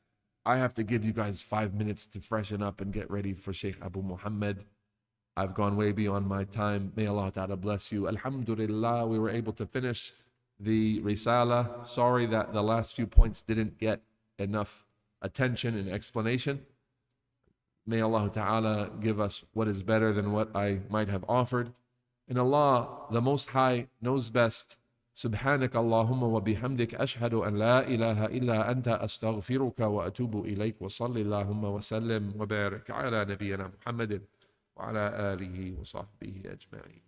I have to give you guys 5 minutes to freshen up and get ready for Sheikh Abu Muhammad. I've gone way beyond my time. May Allah Ta'ala bless you. Alhamdulillah, we were able to finish the Risala. Sorry that the last few points didn't get enough attention and explanation. May Allah Ta'ala give us what is better than what I might have offered. And Allah, the Most High, knows best. سبحانك اللهم وبحمدك أشهد أن لا إله إلا أنت أستغفرك وأتوب إليك وصل اللهم وسلم وبارك على نبينا محمد وعلى آله وصحبه أجمعين.